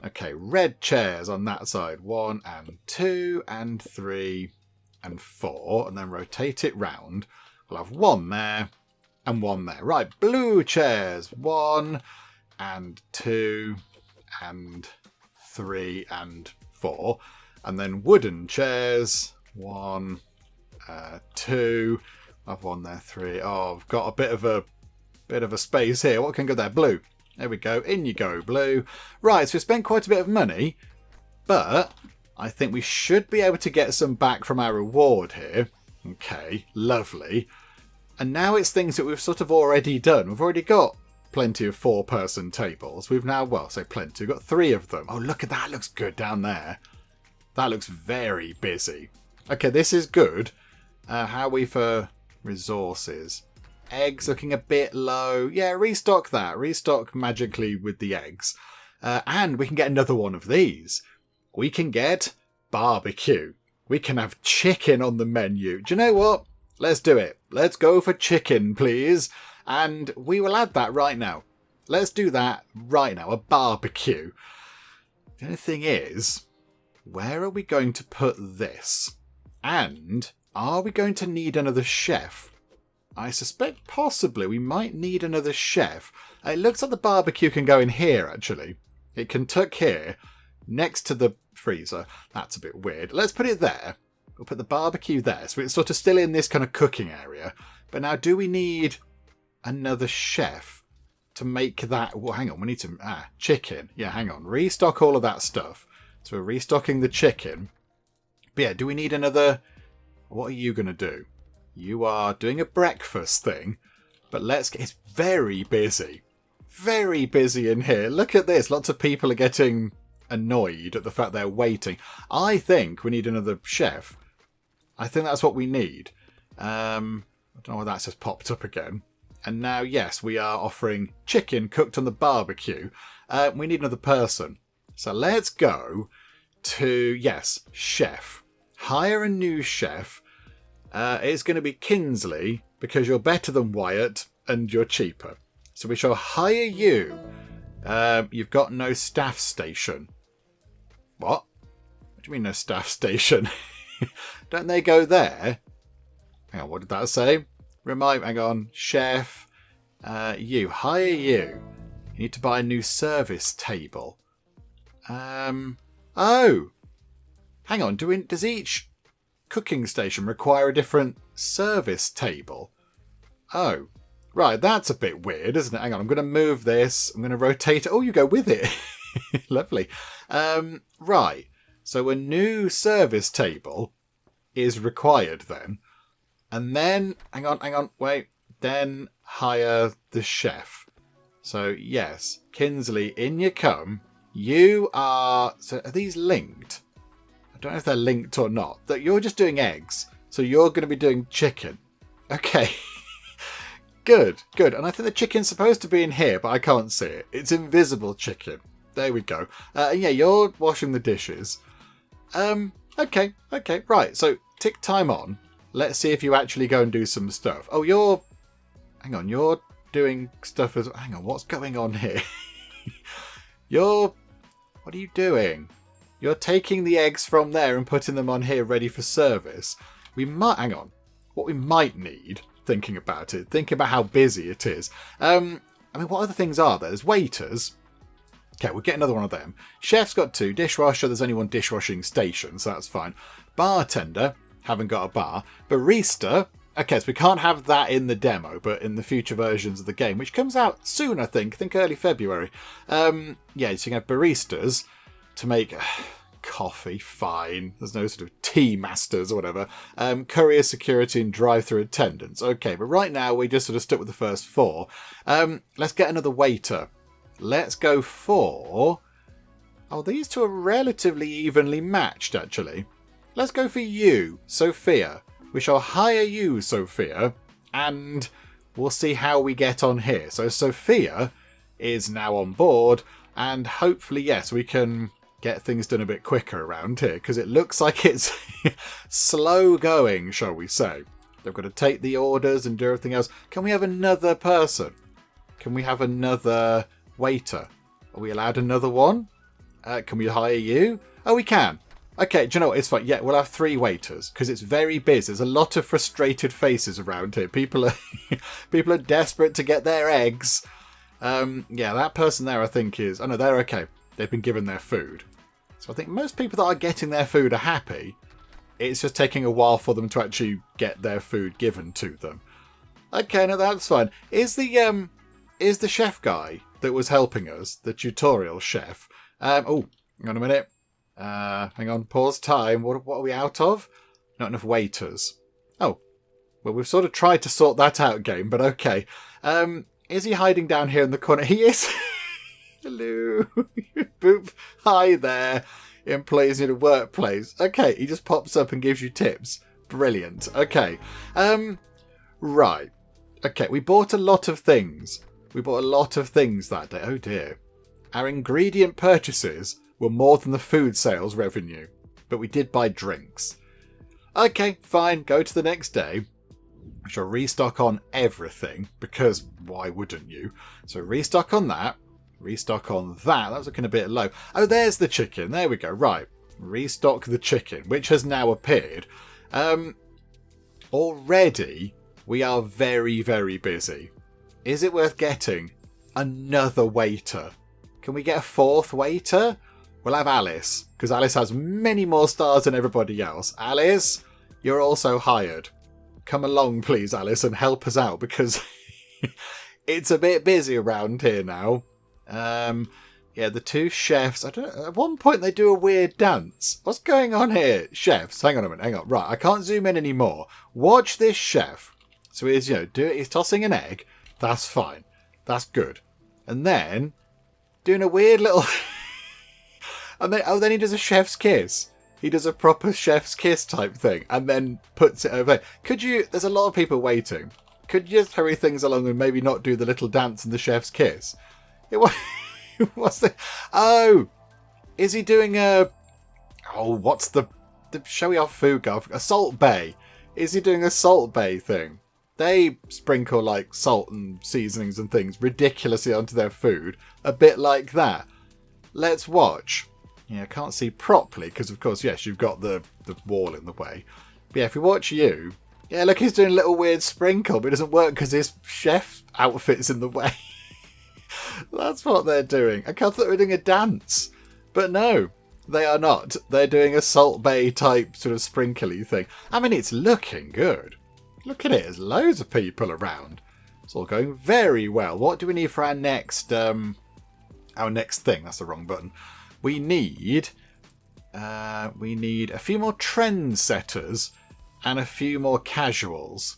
Okay, red chairs on that side. 1 and 2 and 3 and 4. And then rotate it round. We'll have one there and one there. Right, blue chairs. 1 and 2 and 3 and 4. And then wooden chairs. 1, 2. I'll have one there, 3. Oh, I've got a bit of a space here. What can go there? Blue. There we go. In you go, blue. Right, so we spent quite a bit of money, but I think we should be able to get some back from our reward here. Okay, lovely. And now it's things that we've sort of already done. We've already got plenty of 4-person tables. We've now, well, say plenty. We've got 3 of them. Oh, look at that. Looks good down there. That looks very busy. Okay, this is good. How are we for resources? Eggs looking a bit low. Yeah, restock that. Restock magically with the eggs. And we can get another one of these. We can get barbecue. We can have chicken on the menu. Do you know what? Let's do it. Let's go for chicken, please. And we will add that right now. Let's do that right now. A barbecue. The only thing is, where are we going to put this? And are we going to need another chef? I suspect possibly we might need another chef. It looks like the barbecue can go in here, actually. It can tuck here next to the freezer. That's a bit weird. Let's put it there. We'll put the barbecue there. So it's sort of still in this kind of cooking area. But now do we need another chef to make that? Well, hang on. We need some chicken. Yeah, hang on. Restock all of that stuff. So we're restocking the chicken. But yeah, do we need another? What are you going to do? You are doing a breakfast thing. But it's very busy. Very busy in here. Look at this. Lots of people are getting annoyed at the fact they're waiting. I think we need another chef. I think that's what we need. I don't know why that's just popped up again. And now, yes, we are offering chicken cooked on the barbecue. We need another person. So let's go to, yes, chef. Hire a new chef. It's going to be Kinsley, because you're better than Wyatt and you're cheaper. So we shall hire you. You've got no staff station. What? What do you mean no staff station? Don't they go there? Hang on, what did that say? Hang on. Chef. Hire you. You need to buy a new service table. Oh. Hang on. Does each cooking station require a different service table? Oh. Right, that's a bit weird, isn't it? Hang on, I'm going to move this. I'm going to rotate it. Oh, you go with it. Lovely. Right, so a new service table is required then. And then, hang on, wait. Then hire the chef. So, yes, Kinsley, in you come. You are... So, are these linked? I don't know if they're linked or not. That you're just doing eggs, so you're going to be doing chicken. Okay. Good. And I think the chicken's supposed to be in here, but I can't see it. It's invisible chicken. There we go. Yeah, you're washing the dishes. Okay. Right, so tick time on. Let's see if you actually go and do some stuff. Oh, hang on, you're doing stuff as... Hang on, what's going on here? What are you doing? You're taking the eggs from there and putting them on here ready for service. Hang on. What we might need... Thinking about how busy it is. What other things are there? There's waiters. Okay, we'll get another one of them. Chef's got 2. Dishwasher, there's only 1 dishwashing station, so that's fine. Bartender, haven't got a bar. Barista, okay, so we can't have that in the demo, but in the future versions of the game, which comes out soon, I think early February. Yeah, so you can have baristas to make... Coffee, fine. There's no sort of tea masters or whatever. Courier security and drive-through attendants. Okay, but right now we just sort of stuck with the first 4. Let's get another waiter. Let's go for... Oh, these two are relatively evenly matched, actually. Let's go for you, Sophia. We shall hire you, Sophia, and we'll see how we get on here. So Sophia is now on board, and hopefully, yes, we can... get things done a bit quicker around here, because it looks like it's slow going, shall we say. They've got to take the orders and do everything else. Can we have another person? Can we have another waiter? Are we allowed another one? Can we hire you? Oh, we can. Okay, do you know what? It's fine. Yeah, we'll have 3 waiters, because it's very busy. There's a lot of frustrated faces around here. People are desperate to get their eggs. Yeah, that person there, I think, is... Oh, no, they're okay. They've been given their food. So I think most people that are getting their food are happy. It's just taking a while for them to actually get their food given to them. Okay, no, that's fine. Is the chef guy that was helping us, the tutorial chef? Oh, hang on a minute. Hang on, pause time. What are we out of? Not enough waiters. Oh, well, we've sort of tried to sort that out, game, but okay. Is he hiding down here in the corner? He is. Hello. Boop. Hi there. Employees in a workplace. Okay, he just pops up and gives you tips. Brilliant. Okay. Right. Okay, we bought a lot of things. That day. Oh dear. Our ingredient purchases were more than the food sales revenue, but we did buy drinks. Okay, fine. Go to the next day. We shall restock on everything, because why wouldn't you? So restock on that. Restock on that. That was looking a bit low. Oh, there's the chicken. There we go. Right. Restock the chicken, which has now appeared. Already, we are very, very busy. Is it worth getting another waiter? Can we get a fourth waiter? We'll have Alice, because Alice has many more stars than everybody else. Alice, you're also hired. Come along, please, Alice, and help us out, because it's a bit busy around here now. Yeah, the two chefs, at one point they do a weird dance. What's going on here? Chefs, hang on a minute, hang on. Right, I can't zoom in anymore. Watch this chef. So he's, he's tossing an egg. That's fine. That's good. And then, doing a weird little... and then he does a chef's kiss. He does a proper chef's kiss type thing, and then puts it over. There's a lot of people waiting. Could you just hurry things along and maybe not do the little dance and the chef's kiss? What's the... Oh! Is he doing a... Oh, what's the showy off food guy? A Salt Bay. Is he doing a Salt Bay thing? They sprinkle like salt and seasonings and things ridiculously onto their food. A bit like that. Let's watch. Yeah, I can't see properly because, of course, yes, you've got the wall in the way. But yeah, if we watch you... Yeah, look, he's doing a little weird sprinkle, but it doesn't work because his chef outfit's in the way. That's what they're doing. I thought they were doing a dance. But no, they are not. They're doing a Salt Bay type sort of sprinkly thing. I mean, it's looking good. Look at it. There's loads of people around. It's all going very well. What do we need for our next thing? That's the wrong button. We need a few more trendsetters and a few more casuals.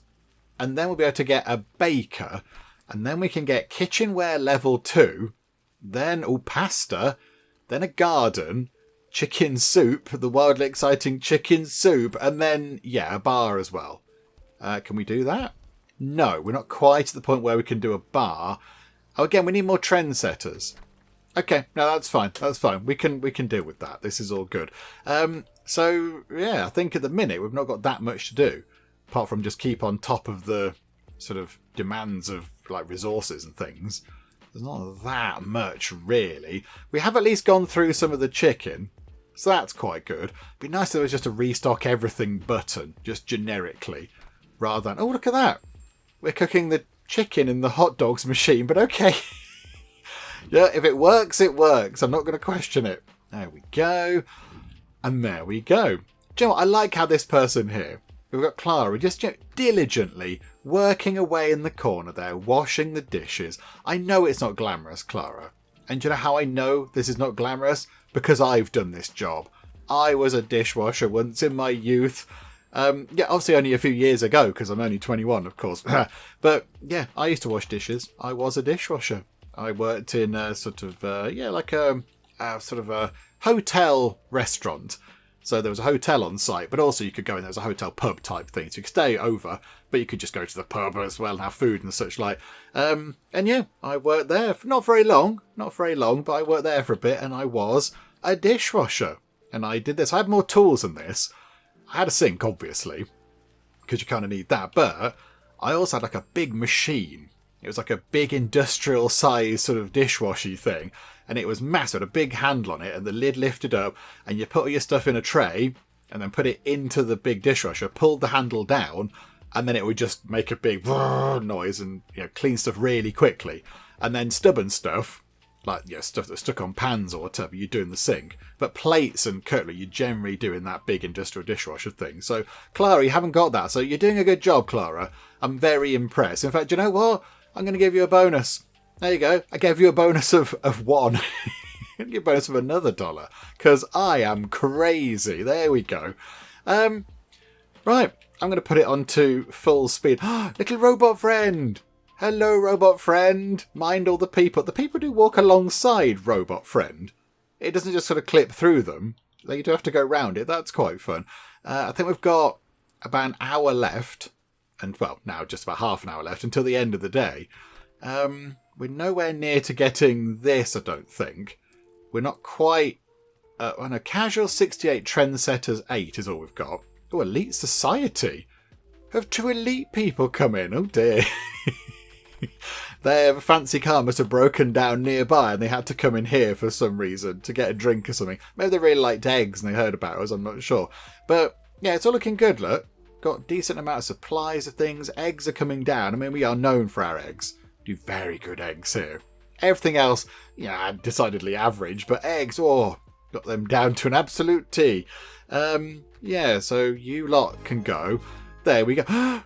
And then we'll be able to get a baker. And then we can get kitchenware level 2. Then, pasta. Then a garden. Chicken soup. The wildly exciting chicken soup. And then, yeah, a bar as well. Can we do that? No, we're not quite at the point where we can do a bar. Oh, again, we need more trendsetters. Okay, no, that's fine. That's fine. We can deal with that. This is all good. So, yeah, I think at the minute we've not got that much to do. Apart from just keep on top of the sort of demands of like resources and things. There's not that much, really. We have at least gone through some of the chicken. So that's quite good. It'd be nice if there was just a restock everything button, just generically. Rather than, oh, look at that. We're cooking the chicken in the hot dogs machine, but okay. Yeah, if it works, it works. I'm not going to question it. There we go. And there we go. Do you know what? I like how this person here, we've got Clara, just diligently working away in the corner there, washing the dishes. I know it's not glamorous, Clara. And do you know how I know this is not glamorous? Because I've done this job. I was a dishwasher once in my youth. Yeah, obviously only a few years ago, because I'm only 21, of course. But yeah, I used to wash dishes. I was a dishwasher. I worked in a sort of, like a sort of a hotel restaurant. So there was a hotel on site, but also you could go in, there was a hotel pub type thing. So you could stay over, but you could just go to the pub as well and have food and such like. And yeah, I worked there for not very long, but I worked there for a bit and I was a dishwasher. And I did this. I had more tools than this. I had a sink, obviously, because you kind of need that. But I also had like a big machine. It was like a big industrial size sort of dishwashy thing. And it was massive, had a big handle on it, and the lid lifted up, and you put all your stuff in a tray, and then put it into the big dishwasher, pulled the handle down, and then it would just make a big noise and clean stuff really quickly. And then stubborn stuff, like stuff that's stuck on pans or whatever, you do in the sink. But plates and cutlery, you generally do in that big industrial dishwasher thing. So, Clara, you haven't got that, so you're doing a good job, Clara. I'm very impressed. In fact, you know what? I'm going to give you a bonus. There you go. I gave you a bonus of one. I'll give you a bonus of another $1. Because I am crazy. There we go. Right. I'm going to put it onto full speed. Little robot friend. Hello, robot friend. Mind all the people. The people do walk alongside robot friend. It doesn't just sort of clip through them. You do have to go round it. That's quite fun. I think we've got about an hour left. And, well, now just about half an hour left until the end of the day. We're nowhere near to getting this, I don't think. We're not quite... on a casual 68 trendsetters 8 is all we've got. Oh, elite society. Have 2 elite people come in? Oh dear. Their fancy car must have broken down nearby and they had to come in here for some reason to get a drink or something. Maybe they really liked eggs and they heard about us, I'm not sure. But yeah, it's all looking good, look. Got decent amount of supplies of things. Eggs are coming down. I mean, we are known for our eggs. Do very good eggs here. Everything else, yeah, decidedly average, but eggs, oh, got them down to an absolute T. Yeah, so you lot can go. There we go.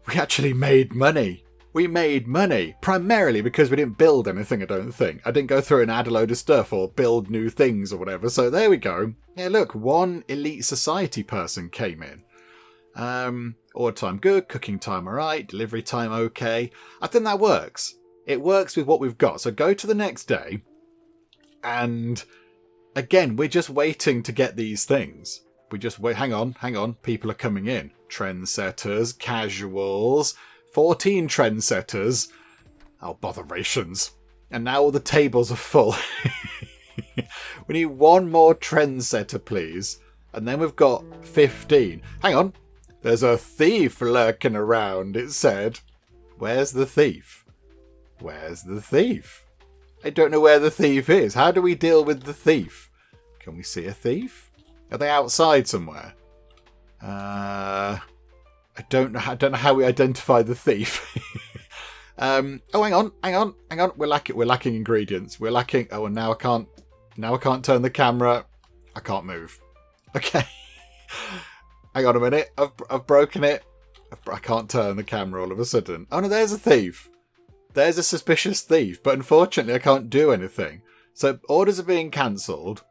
We actually made money. We made money, primarily because we didn't build anything, I don't think. I didn't go through and add a load of stuff or build new things or whatever, so there we go. Yeah, look, one elite society person came in. Order time good, cooking time alright, delivery time okay. I think that works. It works with what we've got. So go to the next day, and again, we're just waiting to get these things. We just wait. Hang on. People are coming in. Trendsetters, casuals, 14 trendsetters. Oh, botherations. And now all the tables are full. We need one more trendsetter, please. And then we've got 15. Hang on. There's a thief lurking around, it said. Where's the thief? Where's the thief? I don't know where the thief is. How do we deal with the thief? Can we see a thief? Are they outside somewhere? I don't know how we identify the thief. Oh, hang on. We're lacking ingredients. We're lacking. Oh, and now I can't turn the camera. I can't move. Okay. Hang on a minute. I've broken it. I can't turn the camera all of a sudden. Oh no, there's a thief. There's a suspicious thief, but unfortunately I can't do anything. So orders are being cancelled.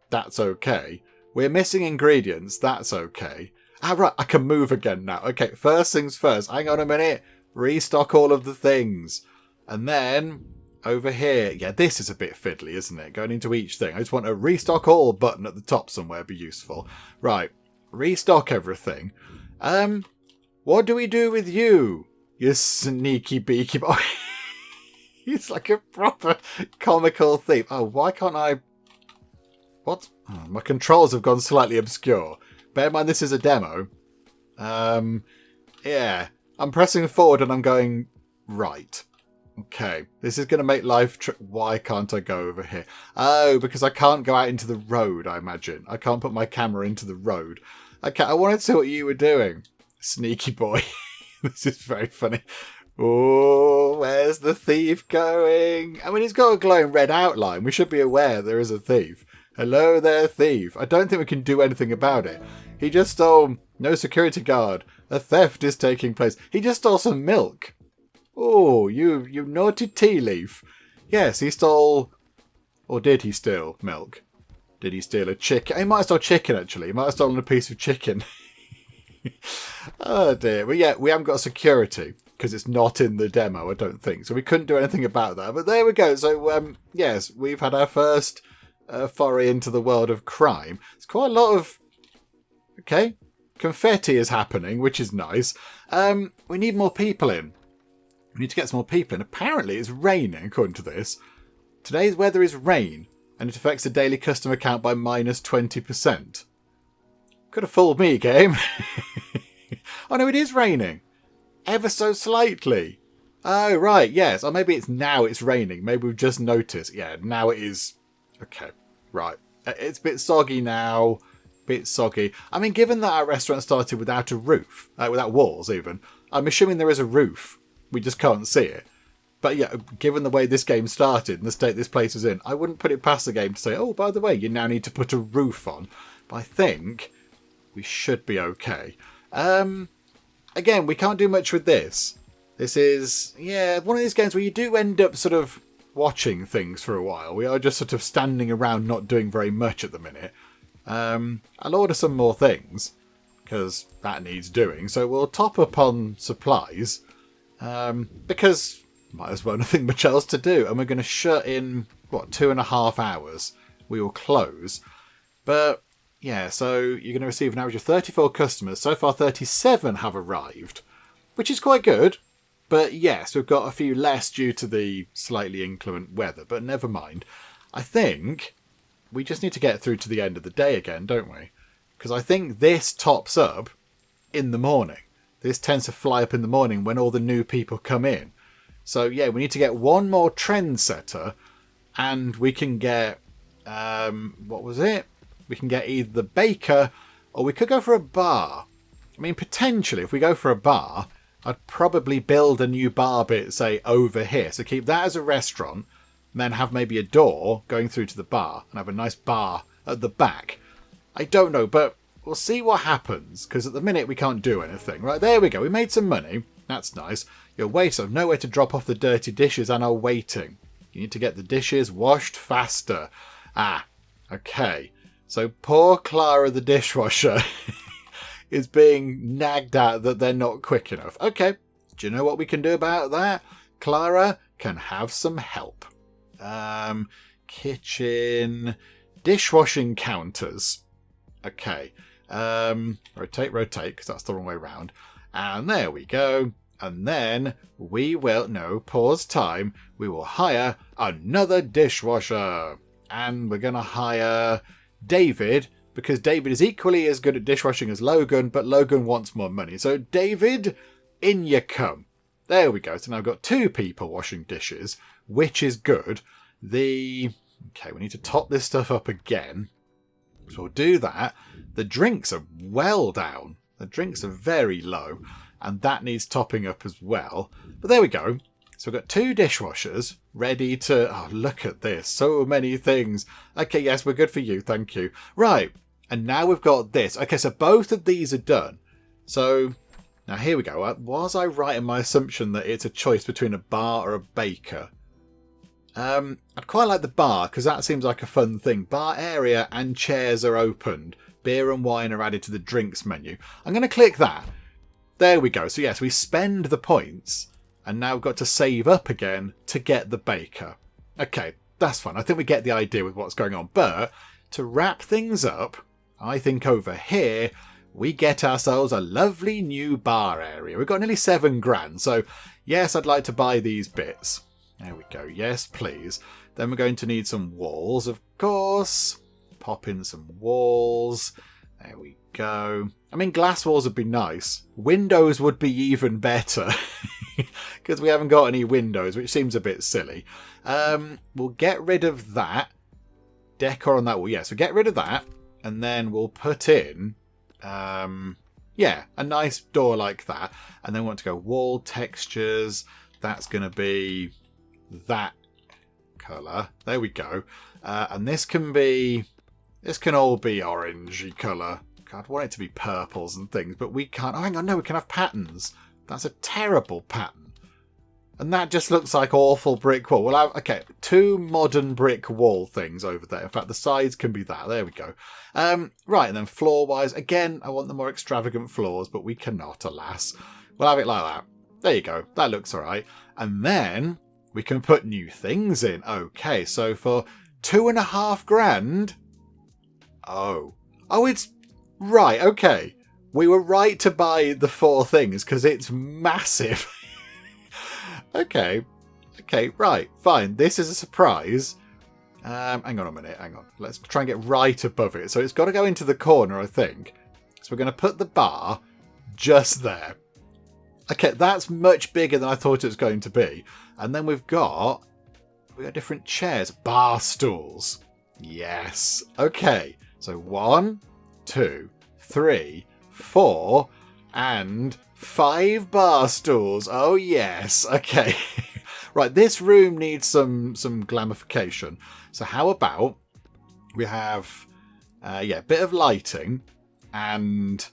That's okay. We're missing ingredients. That's okay. Ah, right. I can move again now. Okay, first things first. Hang on a minute. Restock all of the things. And then over here. Yeah, this is a bit fiddly, isn't it? Going into each thing. I just want a restock all button at the top somewhere be useful. Right. Restock everything. What do we do with you? You sneaky beaky boy. He's like a proper comical thief. Oh, why can't I... What? Oh, my controls have gone slightly obscure. Bear in mind this is a demo. Yeah. I'm pressing forward and I'm going right. Okay. This is going to make life... Why can't I go over here? Oh, because I can't go out into the road, I imagine. I can't put my camera into the road. Okay, I wanted to see what you were doing. Sneaky boy. This is very funny. Oh, where's the thief going? I mean, he's got a glowing red outline. We should be aware there is a thief. Hello there, thief. I don't think we can do anything about it. He just stole... No security guard. A theft is taking place. He just stole some milk. Oh, you naughty tea leaf. Yes, he stole... Or did he steal milk? Did he steal a chicken? He might have stolen chicken, actually. He might have stolen a piece of chicken. Oh, dear. But yeah, we haven't got security because it's not in the demo, I don't think. So we couldn't do anything about that. But there we go. So, yes, we've had our first foray into the world of crime. It's quite a lot of... Okay. Confetti is happening, which is nice. We need more people in. We need to get some more people in. Apparently, it's raining, according to this. Today's weather is rain, and it affects the daily customer count by minus 20%. Could have fooled me, game. Oh, no, it is raining. Ever so slightly. Oh, right, yes. Or maybe it's now it's raining. Maybe we've just noticed. Yeah, now it is. Okay, right. It's a bit soggy now. Bit soggy. I mean, given that our restaurant started without a roof, without walls even, I'm assuming there is a roof. We just can't see it. But yeah, given the way this game started and the state this place is in, I wouldn't put it past the game to say, oh, by the way, you now need to put a roof on. But I think we should be okay. Again, we can't do much with this. This is, yeah, one of these games where you do end up sort of watching things for a while. We are just sort of standing around not doing very much at the minute. I'll order some more things because that needs doing. So we'll top up on supplies because might as well nothing much else to do. And we're going to shut in, 2.5 hours. We will close. But yeah, so you're going to receive an average of 34 customers. So far 37 have arrived, which is quite good. But yes, we've got a few less due to the slightly inclement weather, but never mind. I think we just need to get through to the end of the day again, don't we? Because I think this tops up in the morning. This tends to fly up in the morning when all the new people come in. So yeah, we need to get one more trendsetter and we can get, what was it? We can get either the baker or we could go for a bar. I mean, potentially, if we go for a bar, I'd probably build a new bar bit, say, over here. So keep that as a restaurant, and then have maybe a door going through to the bar, and have a nice bar at the back. I don't know, but we'll see what happens, because at the minute we can't do anything. Right, there we go. We made some money. That's nice. Your waiters have nowhere to drop off the dirty dishes and are waiting. You need to get the dishes washed faster. Ah, okay. So poor Clara the dishwasher is being nagged at that they're not quick enough. Okay, do you know what we can do about that? Clara can have some help. Kitchen, dishwashing counters. Okay, rotate, because that's the wrong way around. And there we go. And then we will, no, pause time. We will hire another dishwasher. And we're going to hire David, because David is equally as good at dishwashing as Logan, but Logan wants more money. So David, in you come. There we go. So now I've got 2 people washing dishes, which is good. Okay, we need to top this stuff up again. So we'll do that. The drinks are well down. The drinks are very low. And that needs topping up as well. But there we go. So we've got 2 dishwashers ready to... Oh, look at this. So many things. Okay, yes, we're good for you. Thank you. Right. And now we've got this. Okay, so both of these are done. So now here we go. Was I right in my assumption that it's a choice between a bar or a baker? I'd quite like the bar, because that seems like a fun thing. Bar area and chairs are opened. Beer and wine are added to the drinks menu. I'm going to click that. There we go. So yes, we spend the points and now we've got to save up again to get the baker. Okay, that's fine. I think we get the idea with what's going on. But to wrap things up, I think over here we get ourselves a lovely new bar area. We've got nearly 7 grand. So yes, I'd like to buy these bits. There we go. Yes, please. Then we're going to need some walls, of course. Pop in some walls. There we go. I mean, glass walls would be nice. Windows would be even better. Because we haven't got any windows, which seems a bit silly. We'll get rid of that. Decor on that wall. Yeah, so get rid of that. And then we'll put in... yeah, a nice door like that. And then we want to go wall textures. That's going to be that colour. There we go. And this can be... This can all be orangey colour. God, I want it to be purples and things, but we can't... Oh, hang on, no, we can have patterns. That's a terrible pattern. And that just looks like awful brick wall. We'll have, okay, 2 modern brick wall things over there. In fact, the sides can be that. There we go. Right, and then floor-wise, again, I want the more extravagant floors, but we cannot, alas. We'll have it like that. There you go. That looks all right. And then we can put new things in. Okay, so for 2.5 grand... Oh, it's... Right, okay. We were right to buy the 4 things because it's massive. Okay, right, fine. This is a surprise. Hang on a minute, hang on. Let's try and get right above it. So it's got to go into the corner, I think. So we're going to put the bar just there. Okay, that's much bigger than I thought it was going to be. And then we've got different chairs. Bar stools. Yes. Okay. So 1, 2, 3, 4, and 5 bar stools. Oh, yes. Okay. Right, this room needs some glamification. So how about we have, a bit of lighting and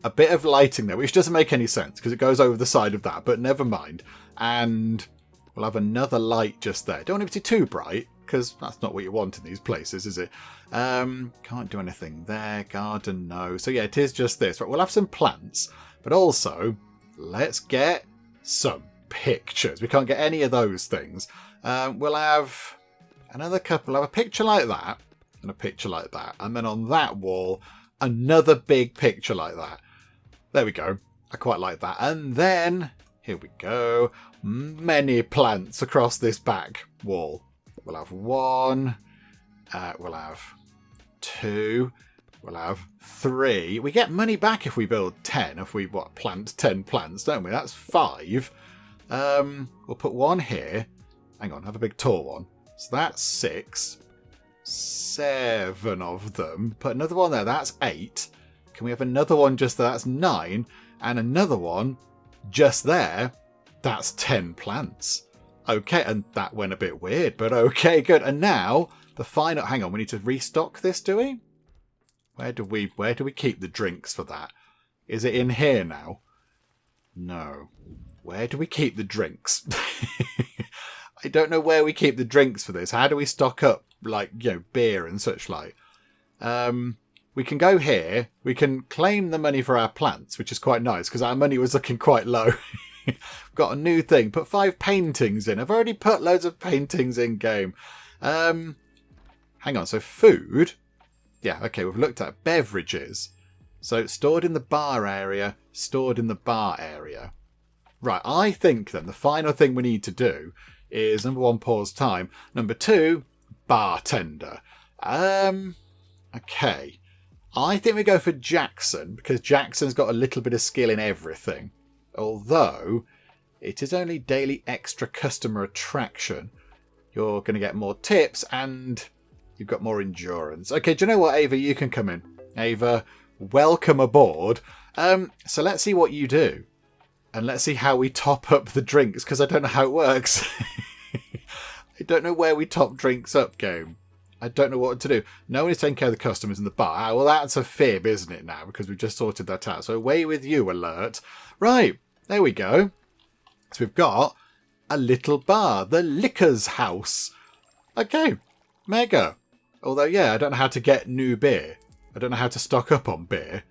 a bit of lighting there, which doesn't make any sense because it goes over the side of that, but never mind. And we'll have another light just there. Don't want it to be too bright because that's not what you want in these places, is it? Can't do anything there. Garden, no. So yeah, it is just this. Right, we'll have some plants, but also let's get some pictures. We can't get any of those things. We'll have another couple. We'll have a picture like that and a picture like that. And then on that wall, another big picture like that. There we go. I quite like that. And then, here we go. Many plants across this back wall. We'll have 1. We'll have 2. We'll have 3. We get money back if we build 10. If we, plant 10 plants, don't we? That's 5. We'll put 1 here. Hang on, have a big tall one. So that's 6. 7 of them. Put another one there. That's 8. Can we have another one just there? That's 9. And another one. just there, that's 10 plants. Okay, and that went a bit weird, but okay, good. And now the final. Hang on, we need to restock this, do we? Where do we keep the drinks for that? Is it in here now? No. Where do we keep the drinks? I don't know where we keep the drinks for this. How do we stock up, like, beer and such like? We can go here. We can claim the money for our plants, which is quite nice because our money was looking quite low. Got a new thing. Put 5 paintings in. I've already put loads of paintings in game. Hang on. So food. Yeah, okay. We've looked at beverages. So stored in the bar area. Stored in the bar area. Right. I think then the final thing we need to do is, number 1, pause time. Number 2, bartender. Okay. I think we go for Jackson because Jackson's got a little bit of skill in everything. Although, it is only daily extra customer attraction. You're going to get more tips and you've got more endurance. Okay, do you know what, Ava? You can come in. Ava, welcome aboard. So let's see what you do. And let's see how we top up the drinks because I don't know how it works. I don't know where we top drinks up, game. I don't know what to do. No one is taking care of the customers in the bar. Well, that's a fib, isn't it, now? Because we've just sorted that out. So away with you, alert. Right. There we go. So we've got a little bar. The Liquor's House. Okay. Mega. Although, yeah, I don't know how to get new beer. I don't know how to stock up on beer.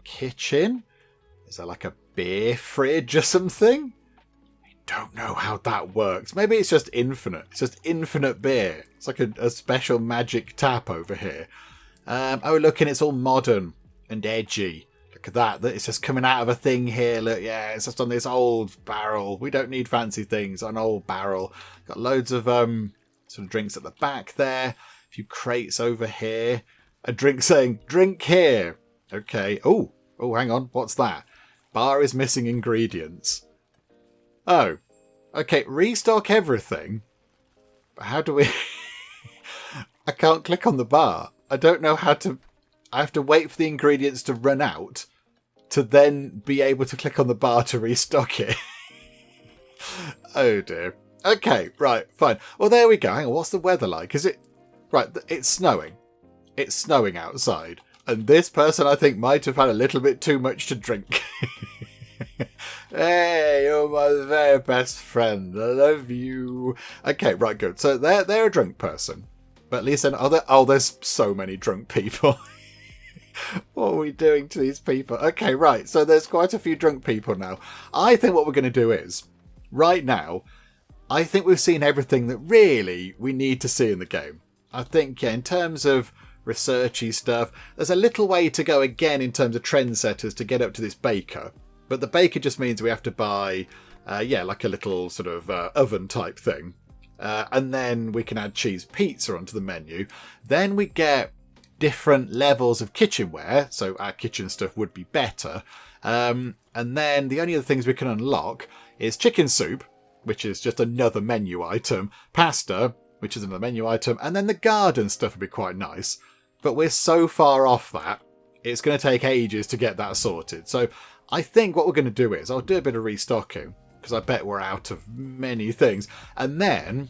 Kitchen? Is there like a beer fridge or something? I don't know how that works. Maybe it's just infinite. It's just infinite beer. It's like a special magic tap over here. Oh, look, and it's all modern and edgy. Look at that. It's just coming out of a thing here. Look, yeah, it's just on this old barrel. We don't need fancy things. An old barrel. Got loads of sort of drinks at the back there. A few crates over here. A drink saying, drink here. Okay. Oh, hang on. What's that? Bar is missing ingredients. Oh. Okay, restock everything. But how do we... I can't click on the bar. I don't know how to... I have to wait for the ingredients to run out to then be able to click on the bar to restock it. Oh dear. Okay, right, fine. Well, there we go. Hang on, what's the weather like? Is it... Right, it's snowing. It's snowing outside. And this person, I think, might have had a little bit too much to drink. Hey, you're my very best friend. I love you. Okay, right, good. So they're a drunk person. But at least then, there's so many drunk people. What are we doing to these people? Okay, right. So there's quite a few drunk people now. I think what we're going to do is, right now, I think we've seen everything that really we need to see in the game. I think, yeah, in terms of researchy stuff, there's a little way to go again in terms of trendsetters to get up to this baker. But the baker just means we have to buy, like a little sort of oven type thing. And then we can add cheese pizza onto the menu. Then we get different levels of kitchenware, so our kitchen stuff would be better. And then the only other things we can unlock is chicken soup, which is just another menu item, pasta, which is another menu item, and then the garden stuff would be quite nice. But we're so far off that, it's going to take ages to get that sorted. So I think what we're going to do is I'll do a bit of restocking, because I bet we're out of many things. And then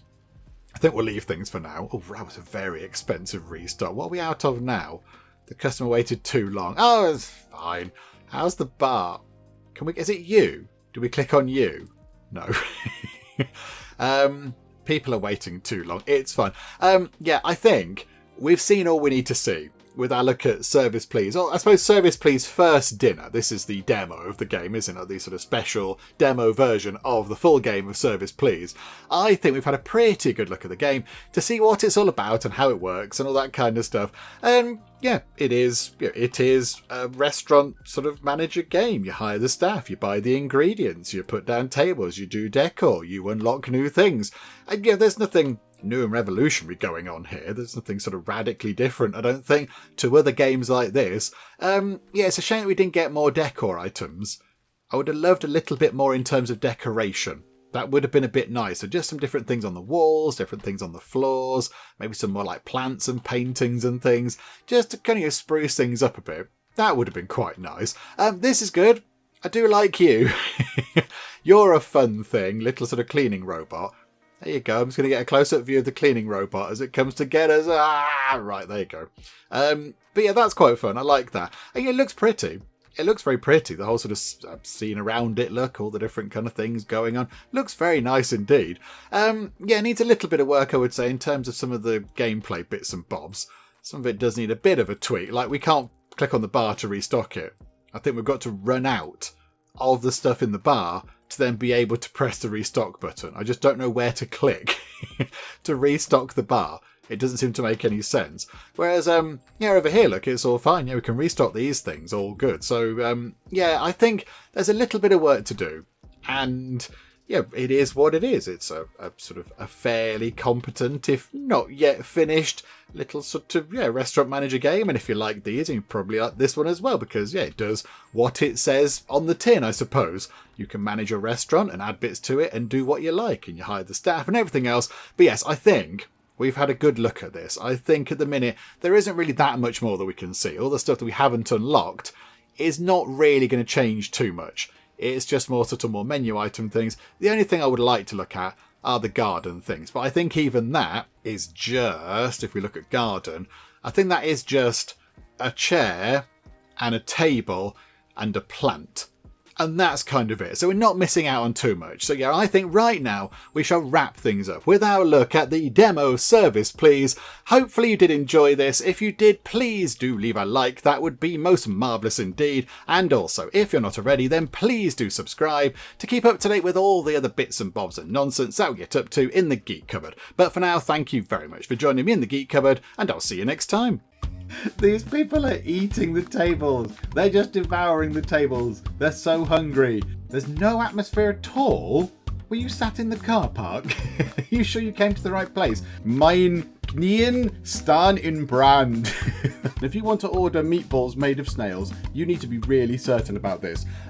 I think we'll leave things for now. Oh, that was a very expensive restock. What are we out of now? The customer waited too long. Oh, it's fine. How's the bar? Is it you? Do we click on you? No. People are waiting too long. It's fine. Yeah, I think we've seen all we need to see with our look at Service Please. Or I suppose Service Please First Dinner. This is the demo of the game, isn't it? The sort of special demo version of the full game of Service Please. I think we've had a pretty good look at the game to see what it's all about and how it works and all that kind of stuff. And yeah, it is a restaurant sort of manager game. You hire the staff, you buy the ingredients, you put down tables, you do decor, you unlock new things. And yeah, there's nothing new and revolutionary going on here. There's nothing sort of radically different, I don't think, to other games like this. Yeah, it's a shame that we didn't get more decor items. I would have loved a little bit more in terms of decoration. That would have been a bit nicer. Just some different things on the walls, different things on the floors, maybe some more like plants and paintings and things, just to kind of spruce things up a bit. That would have been quite nice. This is good. I do like you. You're a fun thing, little sort of cleaning robot. There you go. I'm just going to get a close-up view of the cleaning robot as it comes to get us. Right, there you go. But yeah, that's quite fun. I like that. And it looks pretty. It looks very pretty. The whole sort of scene around it, look, all the different kind of things going on. Looks very nice indeed. Yeah, it needs a little bit of work, I would say, in terms of some of the gameplay bits and bobs. Some of it does need a bit of a tweak. Like, we can't click on the bar to restock it. I think we've got to run out of the stuff in the bar to then be able to press the restock button. I just don't know where to click to restock the bar. It doesn't seem to make any sense. Whereas, yeah, over here, look, it's all fine. Yeah, we can restock these things, all good. So, yeah, I think there's a little bit of work to do. And, yeah, it is what it is. It's a sort of a fairly competent, if not yet finished, little sort of, yeah, restaurant manager game. And if you like these, you probably like this one as well, because, yeah, it does what it says on the tin, I suppose. You can manage your restaurant and add bits to it and do what you like, and you hire the staff and everything else. But yes, I think we've had a good look at this. I think at the minute, there isn't really that much more that we can see. All the stuff that we haven't unlocked is not really going to change too much. It's just more sort of more menu item things. The only thing I would like to look at are the garden things. But I think even that is just, if we look at garden, I think that is just a chair and a table and a plant. And that's kind of it. So we're not missing out on too much. So yeah, I think right now we shall wrap things up with our look at the demo service, please. Hopefully you did enjoy this. If you did, please do leave a like. That would be most marvellous indeed. And also, if you're not already, then please do subscribe to keep up to date with all the other bits and bobs and nonsense that we get up to in the Geek Cupboard. But for now, thank you very much for joining me in the Geek Cupboard, and I'll see you next time. These people are eating the tables. They're just devouring the tables. They're so hungry. There's no atmosphere at all. Were you sat in the car park? Are you sure you came to the right place? Mein Knien staan in brand. If you want to order meatballs made of snails, you need to be really certain about this.